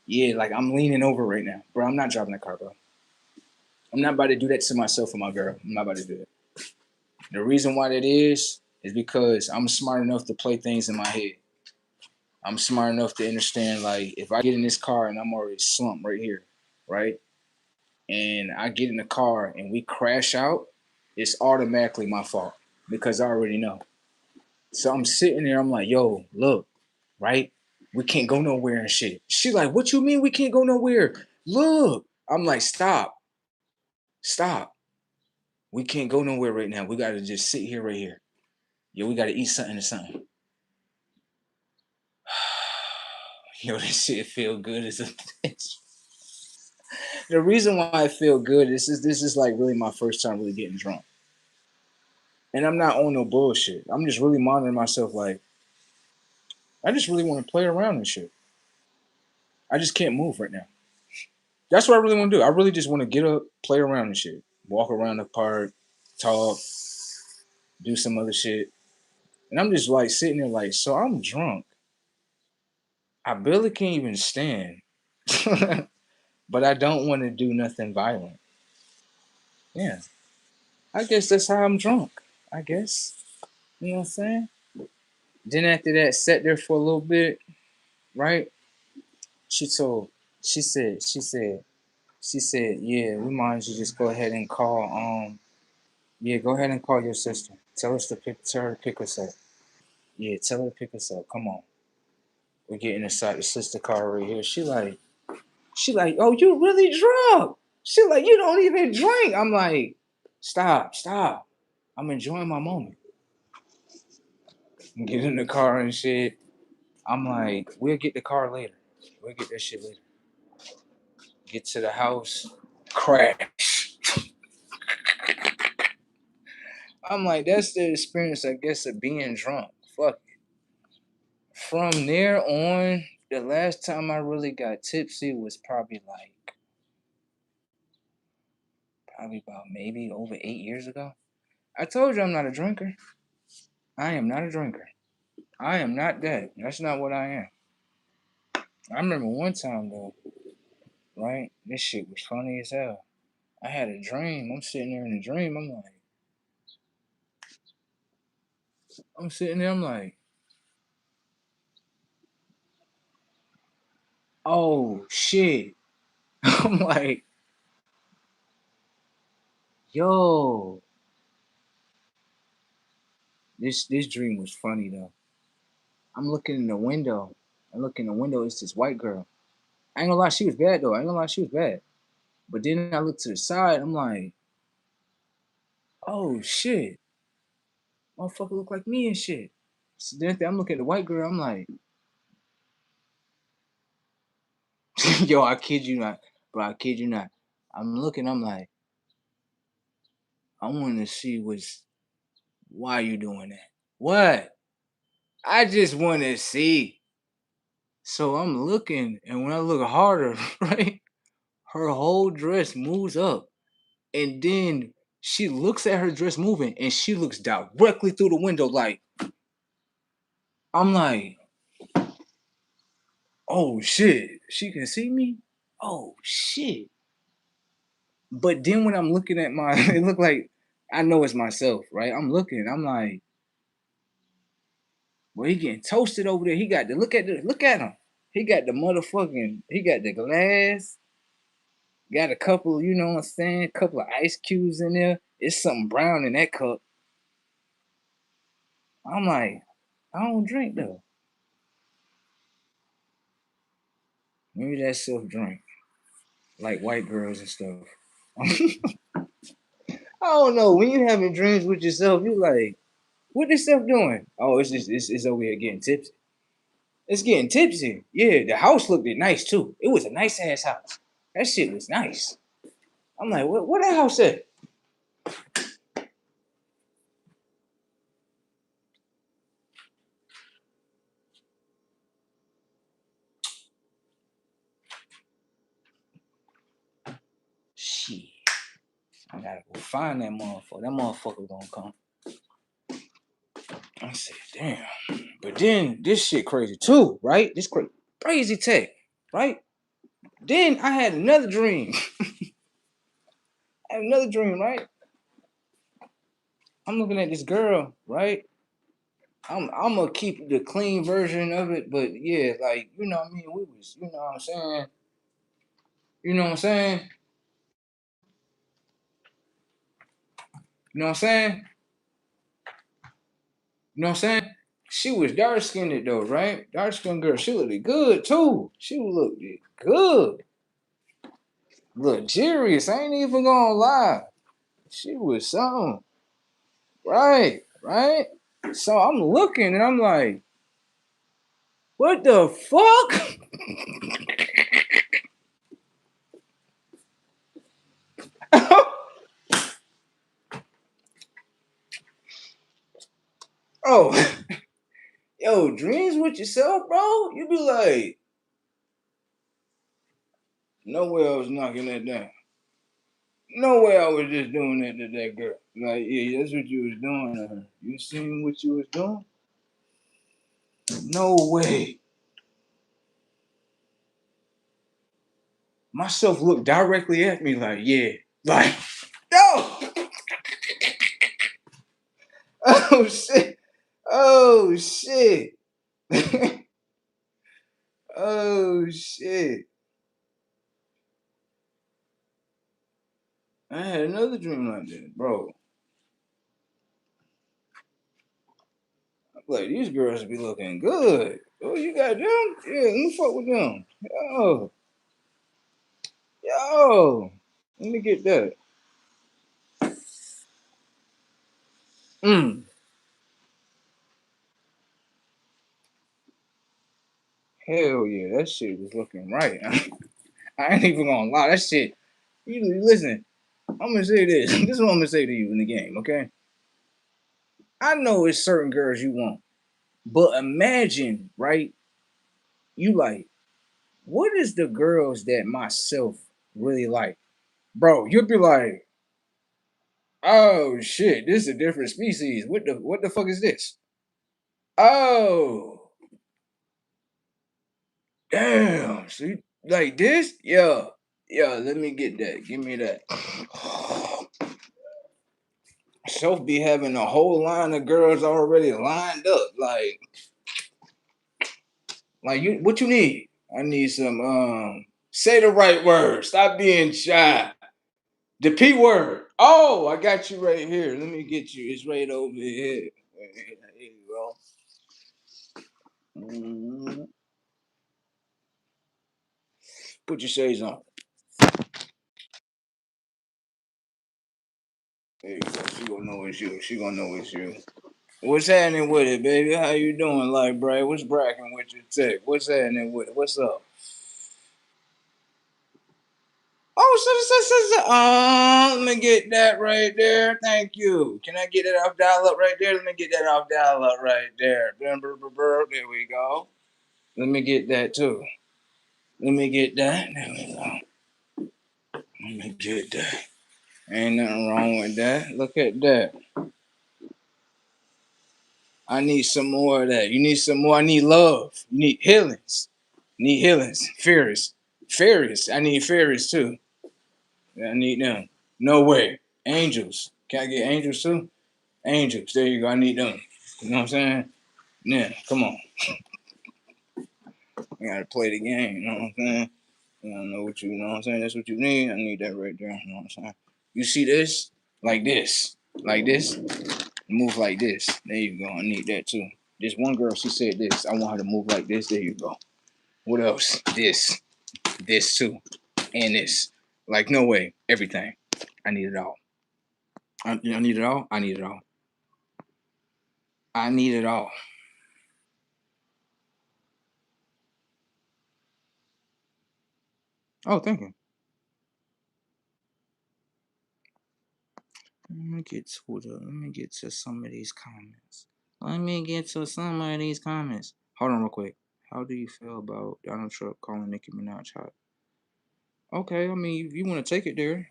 Yeah, like I'm leaning over right now, bro. I'm not driving the car, bro. I'm not about to do that to myself or my girl. I'm not about to do that. The reason why that is because I'm smart enough to play things in my head. I'm smart enough to understand, like, if I get in this car and I'm already slumped right here, right? And I get in the car and we crash out, it's automatically my fault because I already know. So I'm sitting there, I'm like, yo, look, right? We can't go nowhere and shit. She like, what you mean we can't go nowhere? Look. I'm like, stop, stop. We can't go nowhere right now. We gotta just sit here right here. Yo, we gotta eat something or something. Yo, this shit feel good as a bitch. The reason why I feel good this is like really my first time really getting drunk. And I'm not on no bullshit. I'm just really monitoring myself like I just really want to play around and shit. I just can't move right now. That's what I really want to do. I really just want to get up, play around and shit. Walk around the park, talk, do some other shit. And I'm just like sitting there like, so I'm drunk. I barely can't even stand. But I don't want to do nothing violent. Yeah. I guess that's how I'm drunk. I guess. You know what I'm saying? Then after that, sat there for a little bit, right? She told, she said, yeah, we might you just go ahead and call, yeah, go ahead and call your sister. Tell her to pick us up. Yeah, tell her to pick us up. Come on. We're getting inside the sister car right here. She like, oh, you really drunk. She like, you don't even drink. I'm like, stop, stop. I'm enjoying my moment. Get in the car and shit. I'm like, we'll get the car later. We'll get that shit later. Get to the house, crash. I'm like, that's the experience, I guess, of being drunk. Fuck. From there on, the last time I really got tipsy was probably about maybe over 8 years ago. I told you I'm not a drinker. I am not a drinker. I am not that. That's not what I am. I remember one time though, right? This shit was funny as hell. I had a dream. I'm sitting there in a dream. I'm sitting there. I'm like, oh shit. I'm like, yo, this dream was funny though. I'm looking in the window. I look in the window. It's this white girl. I ain't gonna lie, she was bad though. I ain't gonna lie, she was bad. But then I look to the side. I'm like, oh shit, motherfucker look like me and shit. So then I'm looking at the white girl. I'm like, yo, I kid you not, bro. I kid you not. I'm looking. I'm like, I want to see why you doing that. What? I just want to see. So I'm looking, and when I look harder, right, her whole dress moves up, and then she looks at her dress moving, and she looks directly through the window. Like, I'm like, oh shit, she can see me. Oh shit. But then when I'm looking at my, it looked like I know it's myself, right? I'm looking, I'm like, well, he getting toasted over there. He got the look at him. He got the motherfucking, he got the glass, got a couple, you know what I'm saying, couple of ice cubes in there. It's something brown in that cup. I'm like, I don't drink though. Maybe that's self drink, like white girls and stuff. I don't know. When you having dreams with yourself, you like, what this stuff doing? Oh, it's just it's over here getting tipsy. It's getting tipsy. Yeah, the house looked nice too. It was a nice ass house. That shit was nice. I'm like, what that house at? Shit. I gotta go find that motherfucker. That motherfucker gonna come. I said, damn. But then this shit crazy too, right? This crazy tech, right? Then I had another dream. I had another dream, right? I'm looking at this girl, right? I'm gonna keep the clean version of it, but yeah, like you know what I mean. We was, you know what I'm saying. You know what I'm saying. You know what I'm saying. You know what I'm saying. She was dark skinned though, right? Dark skinned girl. She looked good too. She looked good, luxurious. I ain't even gonna lie. She was something, right? Right. So I'm looking and I'm like, what the fuck? Oh, yo, dreams with yourself, bro. You be like, no way I was knocking that down. No way I was just doing that to that girl. Like, yeah, that's what you was doing to her. You seen what you was doing? No way. Myself looked directly at me like, yeah. Like, no. Oh shit. Oh shit. Oh shit. I had another dream like that, bro. Like these girls be looking good. Oh, you got them? Yeah, let me fuck with them. Yo, yo. Let me get that. Mm. Hell yeah, that shit was looking right. I ain't even gonna lie. That shit. You listen. I'm gonna say this. This is what I'm gonna say to you in the game. Okay. I know it's certain girls you want, but imagine, right? You like, what is the girls that myself really like, bro? You'll be like, oh shit, this is a different species. What the fuck is this? Oh, damn. So you like this? Yeah. Yeah, let me get that. Give me that. Self be having a whole line of girls already lined up. Like you what you need? I need some say the right word. Stop being shy. The P word. Oh, I got you right here. Let me get you. It's right over here. There you go. Mhm. Put your shades on. There you go. She gonna know it's you. She gonna know it's you. What's happening with it, baby? How you doing, like, Brad? What's bracking with your tech? What's happening with it? What's up? Oh, let me get that right there. Thank you. Can I get it off dial up right there? Let me get that off dial up right there. There we go. Let me get that too. Let me get that. There we go. Let me get that. Ain't nothing wrong with that. Look at that. I need some more of that. You need some more. I need love. You need healings. Need healings. Fairies. Fairies. I need fairies too. I need them. No way. Angels. Can I get angels too? Angels. There you go. I need them. You know what I'm saying? Yeah. Come on. I gotta play the game. You know what I'm saying? You don't know what you know what I'm saying? That's what you need. I need that right there. You know what I'm saying? You see this? Like this. Like this. Move like this. There you go. I need that too. This one girl, she said this. I want her to move like this. There you go. What else? This. This too. And this. Like, no way. Everything. I need it all. I need it all. I need it all. I need it all. Oh, thank you. Let me get to some of these comments. Let me get to some of these comments. Hold on real quick. How do you feel about Donald Trump calling Nicki Minaj hot? Okay, I mean, if you want to take it there.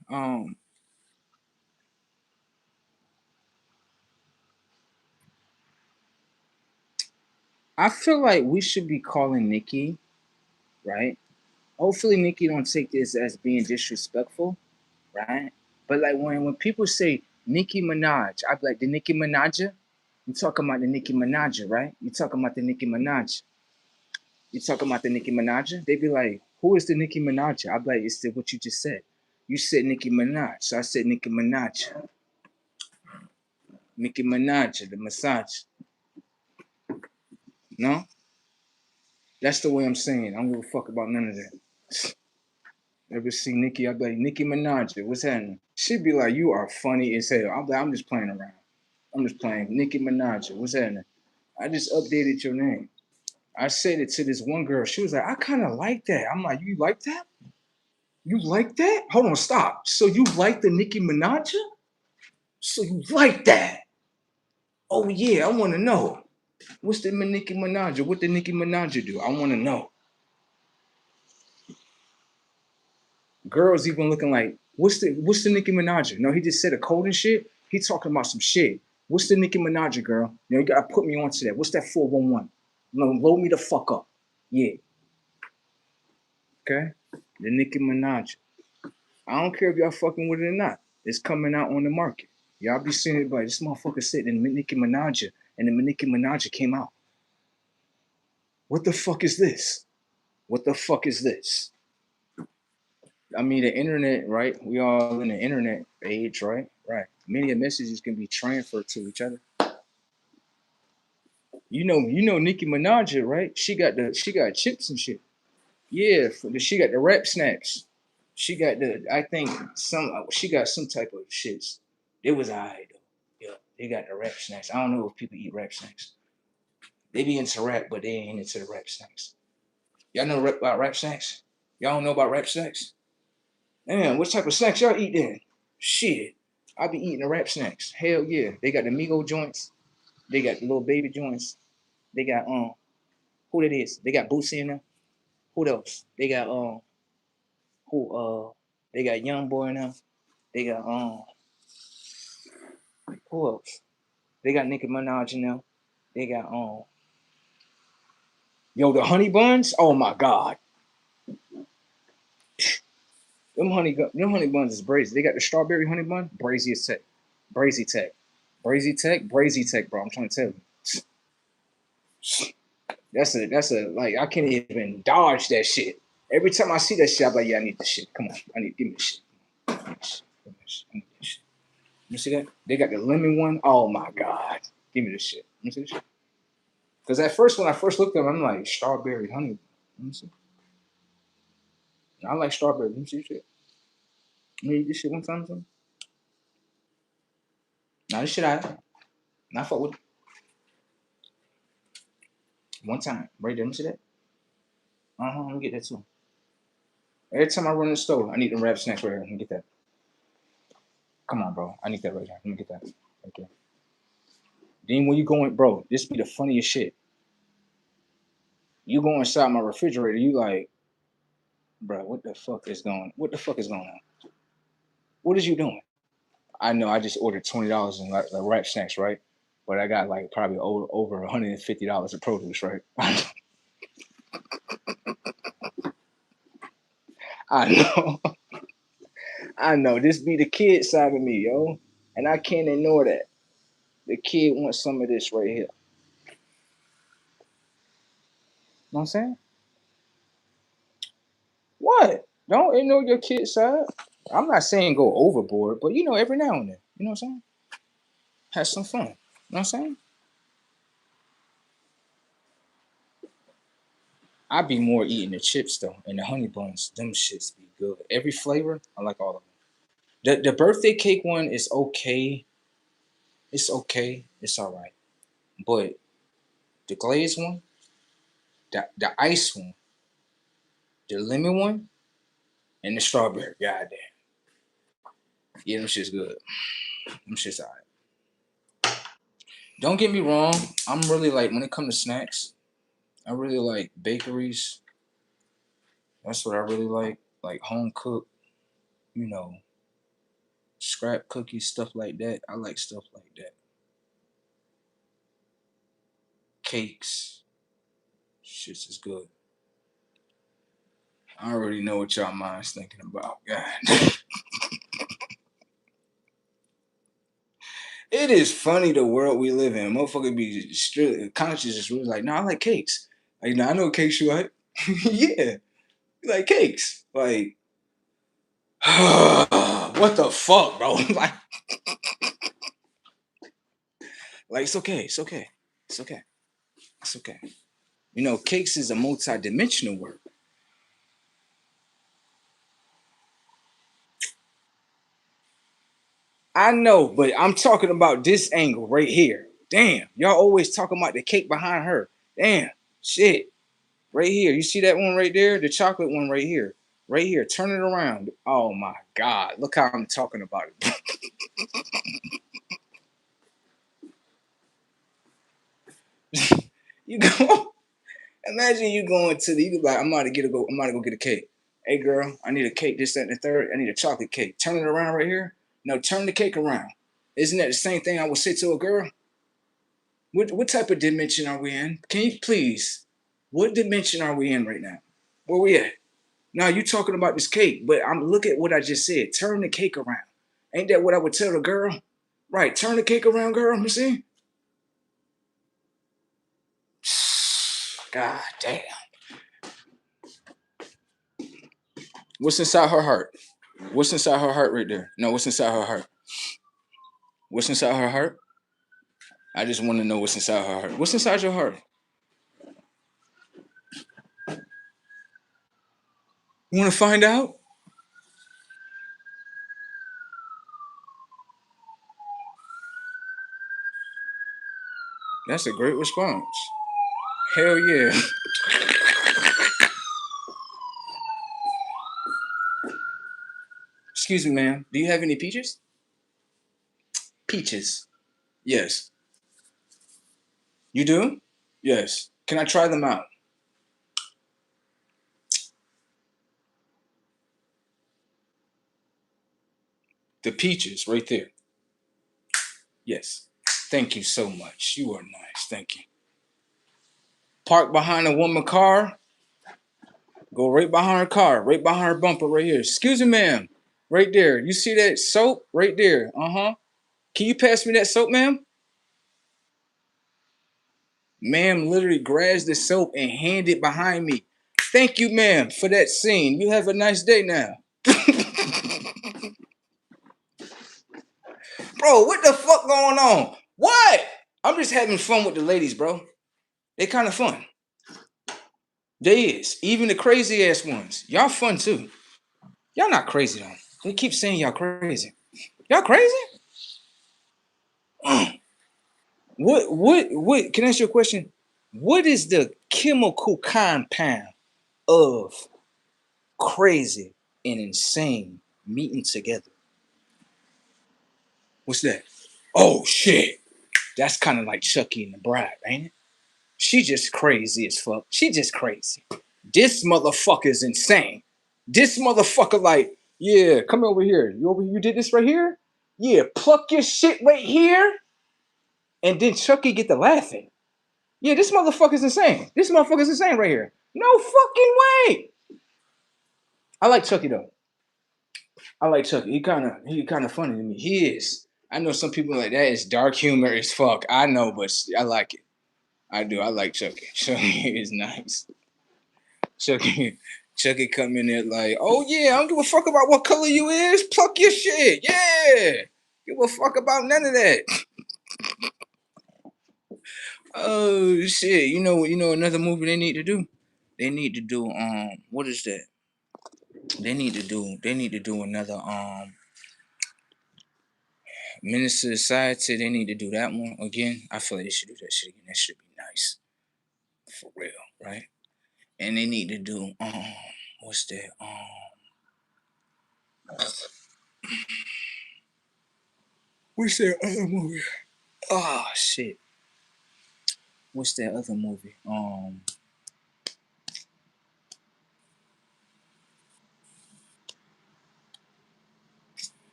I feel like we should be calling Nicki, right? Hopefully Nicki don't take this as being disrespectful, right? But like when people say Nicki Minaj, I be like the Nicki Minaj. You talking about the Nicki Minaj, right? You talking about the Nicki Minaj. You talking about the Nicki Minaj? They be like, who is the Nicki Minaj? I be like, it's the what you just said. You said Nicki Minaj, so I said Nicki Minaj. Nicki Minaj, the massage. No, that's the way I'm saying. I don't give a fuck about none of that. Ever see Nicki? I be like, Nicki Minaj, what's happening? She'd be like, you are funny as hell. I'm like, I'm just playing around. I'm just playing. Nicki Minaj, what's happening? I just updated your name. I said it to this one girl. She was like, I kind of like that. I'm like, you like that? You like that? Hold on, stop. So you like the Nicki Minaj? So you like that? Oh yeah, I want to know. What's the Nicki Minaj? What did Nicki Minaj do? I want to know. Girls even looking like, what's the Nicki Minaj? No, he just said a code and shit. He talking about some shit. What's the Nicki Minaj, girl? You gotta put me onto that. What's that 411? No, load me the fuck up. Yeah, okay. The Nicki Minaj. I don't care if y'all fucking with it or not. It's coming out on the market. Y'all be seeing it, but this motherfucker said the Nicki Minaj and the Nicki Minaj came out. What the fuck is this? What the fuck is this? I mean, the internet, right? We all in the internet age, right? Right. Many messages can be transferred to each other. You know Nicki Minaj, right? She got chips and shit. Yeah, she got the rap snacks. She got the I think some she got some type of shits. It was alright though. Yeah, they got the rap snacks. I don't know if people eat rap snacks. They be into rap, but they ain't into the rap snacks. Y'all know about rap snacks? Y'all don't know about Rap Snacks? Man, what type of snacks y'all eat then? Shit. I be eating the Rap Snacks. Hell yeah. They got the Migo joints. They got the little baby joints. They got who that is? They got Boosie in there. Who else? They got who they got Young Boy in there. They got who else? They got Nicki Minaj in there. They got yo, the honey buns. Oh my god, them honey buns is brazy. They got the strawberry honey bun, brazy as tech, brazy tech, brazy tech, bro. I'm trying to tell you, that's a like I can't even dodge that shit. Every time I see that shit, I'm like, yeah, I need this shit. Come on, I need give me this shit. Give me this shit. Give me this shit. I need this shit. You see that? They got the lemon one. Oh my god, give me this shit. You see this shit? Because at first, when I first looked at them, I'm like strawberry honey. Let me see. I like strawberry. Let me see this shit. Let me eat this shit one time. Son. Now this shit I not fuck with it. One time. Right there. Let me see that. Let me get that too. Every time I run in the store, I need them Rap Snacks right here. Let me get that. Come on, bro. I need that right here. Let me get that. Okay. Then when you going, bro, this be the funniest shit. You go inside my refrigerator, you like, bro, what the fuck is going? What the fuck is going on? What is you doing? I know I just ordered $20 in like Rap Snacks, right? But I got like probably over $150 of produce, right? I know, I know. This be the kid side of me, yo, and I can't ignore that. The kid wants some of this right here. You know what I'm saying? What? Don't ignore your kid side. I'm not saying go overboard, but you know, every now and then, you know what I'm saying? Have some fun. You know what I'm saying? I be more eating the chips though, and the honey buns. Them shits be good. Every flavor, I like all of them. The birthday cake one is okay. It's okay. It's all right. But the glazed one, the ice one, the lemon one, and the strawberry. Goddamn. Yeah, them shit's good. Them shit's alright. Don't get me wrong. I'm really like when it comes to snacks, I really like bakeries. That's what I really like. Like home cooked, you know, scrap cookies, stuff like that. I like stuff like that. Cakes. Shit's is good. I already know what y'all minds thinking about. God. It is funny the world we live in. Motherfucker be straight conscious is really like, no, I like cakes. Like, no, I know cakes you like. Yeah. You like cakes. Like what the fuck, bro? like it's okay, it's okay. It's okay. It's okay. You know, cakes is a multi-dimensional word. I know, but I'm talking about this angle right here. Damn, y'all always talking about the cake behind her. Damn, shit. Right here. You see that one right there? The chocolate one right here. Right here. Turn it around. Oh my God. Look how I'm talking about it. you go imagine you going to the you like, I'm about to go get a cake. Hey girl, I need a cake, this, that, and the third. I need a chocolate cake. Turn it around right here. No, turn the cake around. Isn't that the same thing I would say to a girl? What type of dimension are we in? Can you please? What dimension are we in right now? Where we at? Now you talking about this cake, but I'm look at what I just said. Turn the cake around. Ain't that what I would tell the girl? Right, turn the cake around, girl. You see? God damn. What's inside her heart? What's inside her heart right there? No, what's inside her heart? What's inside her heart? I just want to know what's inside her heart. What's inside your heart? You want to find out? That's a great response. Hell yeah. Excuse me, ma'am. Do you have any peaches? Peaches. Yes. You do? Yes. Can I try them out? The peaches right there. Yes. Thank you so much. You are nice. Thank you. Park behind a woman car. Go right behind her car. Right behind her bumper right here. Excuse me, ma'am. Right there. You see that soap? Right there. Uh-huh. Can you pass me that soap, ma'am? Ma'am literally grabs the soap and hand it behind me. Thank you, ma'am, for that scene. You have a nice day now. Bro, what the fuck going on? What? I'm just having fun with the ladies, bro. They kind of fun. They is. Even the crazy ass ones. Y'all fun too. Y'all not crazy though. They keep saying y'all crazy. Y'all crazy? What can I ask you a question? What is the chemical compound of crazy and insane meeting together? What's that? Oh shit. That's kind of like Chucky and the Bride, ain't it? She just crazy as fuck. She just crazy. This motherfucker is insane. This motherfucker like, yeah, come over here. You did this right here? Yeah, pluck your shit right here. And then Chucky get to laughing. Yeah, this motherfucker's insane. This motherfucker's insane right here. No fucking way. I like Chucky though. I like Chucky. He kind of funny to me. He is. I know some people like that is dark humor as fuck. I know, but I like it. I do. I like Chucky. Chucky is nice. Chucky, Chucky come in there like, oh yeah, I don't give a fuck about what color you is. Pluck your shit. Yeah. Give a fuck about none of that. Oh shit. You know another movie they need to do? They need to do what is that? They need to do another Minister Society. They need to do that one again. I feel like they should do that shit again. That should be nice. For real, right? And they need to do what's that? What's that other movie? Oh shit. What's that other movie?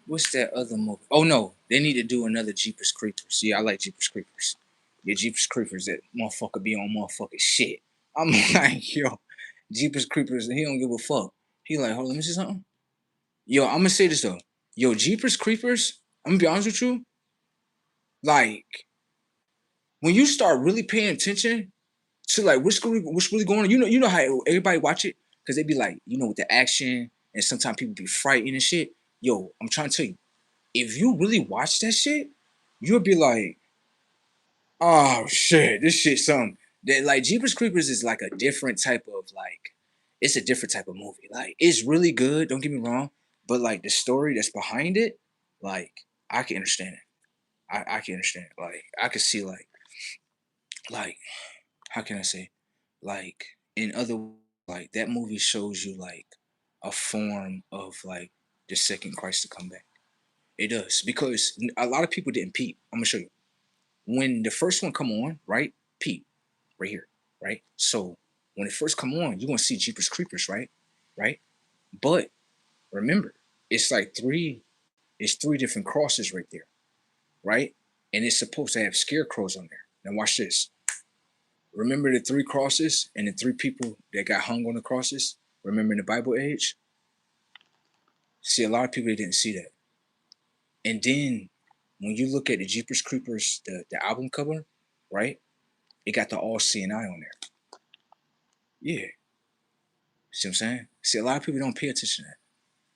What's that other movie? Oh no, they need to do another Jeepers Creepers. Yeah, I like Jeepers Creepers. Yeah, Jeepers Creepers. That motherfucker be on motherfucking shit. I'm like, yo, Jeepers Creepers. He don't give a fuck. He like, hold on, let me see something. Yo, I'm gonna say this though. Yo, Jeepers Creepers. I'm gonna be honest with you. Like, when you start really paying attention to like what's really going on, you know how everybody watch it because they be like, with the action and sometimes people be frightened and shit. Yo, I'm trying to tell you, if you really watch that shit, you'll be like, oh shit, this shit something that like Jeepers Creepers is like a different type of like, it's a different type of movie. Like it's really good. Don't get me wrong, but like the story that's behind it, like I can understand it. I can understand it. Like I can see like how can I say, like in other like that movie shows you like a form of like the second Christ to come back. It does because a lot of people didn't peep. I'm gonna show you when the first one come on, right? Peep right here, right? So when it first come on, you're gonna see Jeepers Creepers, right? Right? But remember, it's like three different crosses right there, right? And it's supposed to have scarecrows on there. Now watch this. Remember the three crosses and the three people that got hung on the crosses? Remember in the Bible age? See, a lot of people didn't see that. And then when you look at the Jeepers Creepers, the album cover, right? It got the all seeing eye on there. Yeah. See what I'm saying? See, a lot of people don't pay attention to that.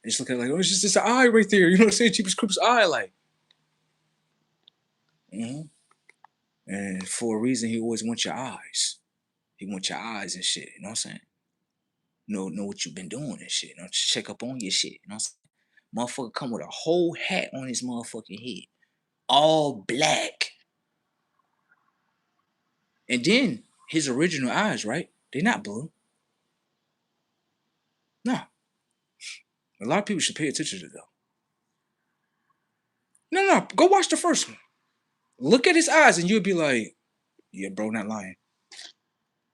They just look at it like, oh, it's just this eye right there. You know what I'm saying? Jeepers Creepers eye, like. Mm-hmm. And for a reason, he always wants your eyes. He wants your eyes and shit. You know what I'm saying? Know what you've been doing and shit. Just check up on your shit. You know what I'm saying? Motherfucker come with a whole hat on his motherfucking head. All black. And then his original eyes, right? They're not blue. No. A lot of people should pay attention to that. No. Go watch the first one. Look at his eyes, and you'll be like, "Yeah, bro, not lying."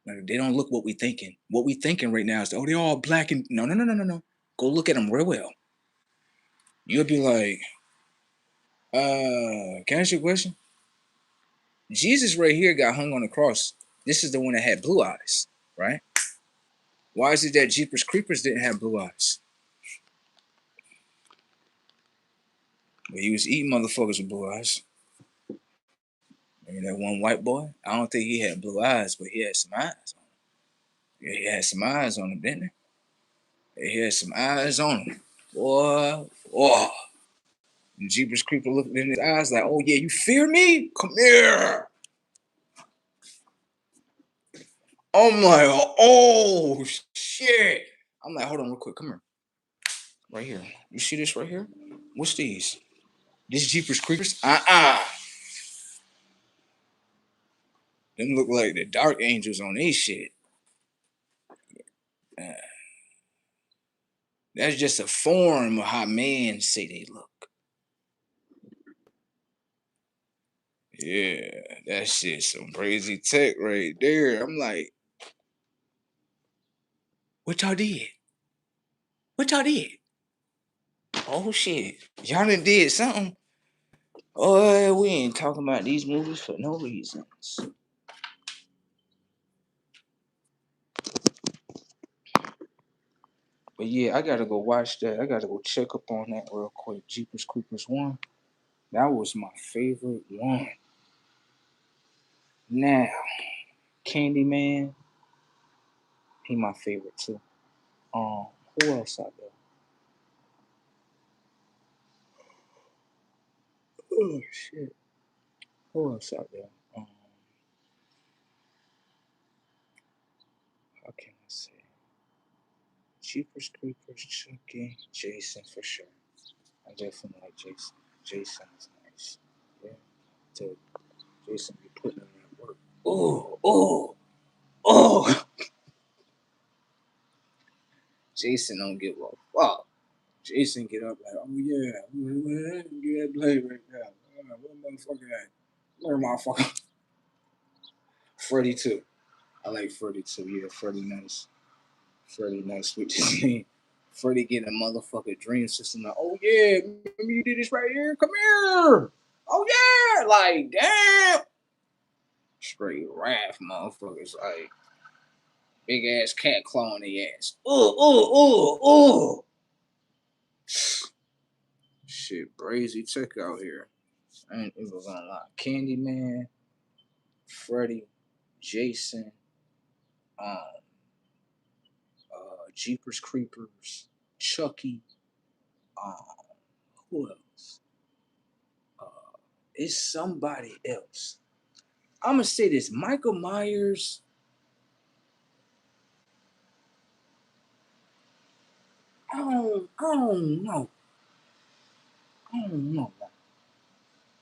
Like, they don't look what we thinking. What we thinking right now is, oh, they're all black and no. Go look at them real well. You'll be like, can I ask you a question? Jesus right here got hung on the cross. This is the one that had blue eyes, right? Why is it that Jeepers Creepers didn't have blue eyes? Well, he was eating motherfuckers with blue eyes. Remember that one white boy? I don't think he had blue eyes, but he had some eyes on him. Yeah, he had some eyes on him, didn't he? He had some eyes on him. Boy, oh. And Jeepers Creeper looked in his eyes like, oh yeah, you fear me? Come here. I'm like, oh shit. I'm like, hold on real quick. Come here. Right here. You see this right here? What's these? This Jeepers Creepers? Them look like the Dark Angels on these shit. Uh, that's just a form of how men say they look. Yeah, that shit some crazy tech right there. I'm like, what y'all did? What y'all did? Oh shit. Y'all done did something. Oh, we ain't talking about these movies for no reasons. But yeah, I gotta go watch that. I gotta go check up on that real quick. Jeepers Creepers 1. That was my favorite one. Now, Candyman, he my favorite too. Who else out there? Oh shit. Who else out there? How can I say? Jeepers Creepers, Chucky, Jason for sure. I definitely like Jason. Jason is nice. Yeah. To Jason be putting in that work. Oh. Jason don't give a fuck. Jason get up like, oh yeah, get that blade right now. What motherfucker that? Where motherfucker? Freddy too. I like Freddy too. Yeah, Freddy nice. Freddy nice with this game. Freddy getting a motherfucking dream system. Like, oh yeah, remember you did this right here? Come here. Oh yeah, like damn. Straight wrath, motherfuckers. Like big ass cat clawing their ass. Oh. Shit, brazy check out here. I ain't even gonna lie. Candyman, Freddy, Jason, um, Jeepers Creepers, Chucky, um, who else? Uh, it's somebody else. I'm gonna say this: Michael Myers. I don't know. I don't know.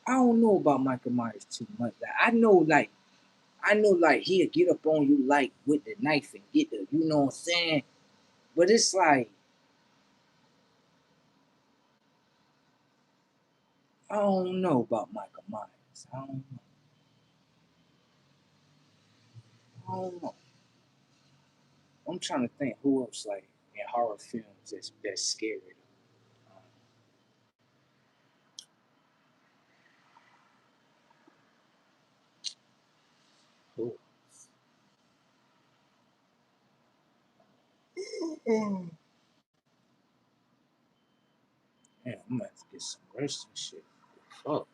I don't know about Michael Myers too much. Like, I know, like he'll get up on you like with the knife and get the, you know what I'm saying. But it's like I don't know about Michael Myers. I don't know. I'm trying to think who else like in horror films that's scary. Who? Man, I'm gonna have to get some rest and shit. Fuck.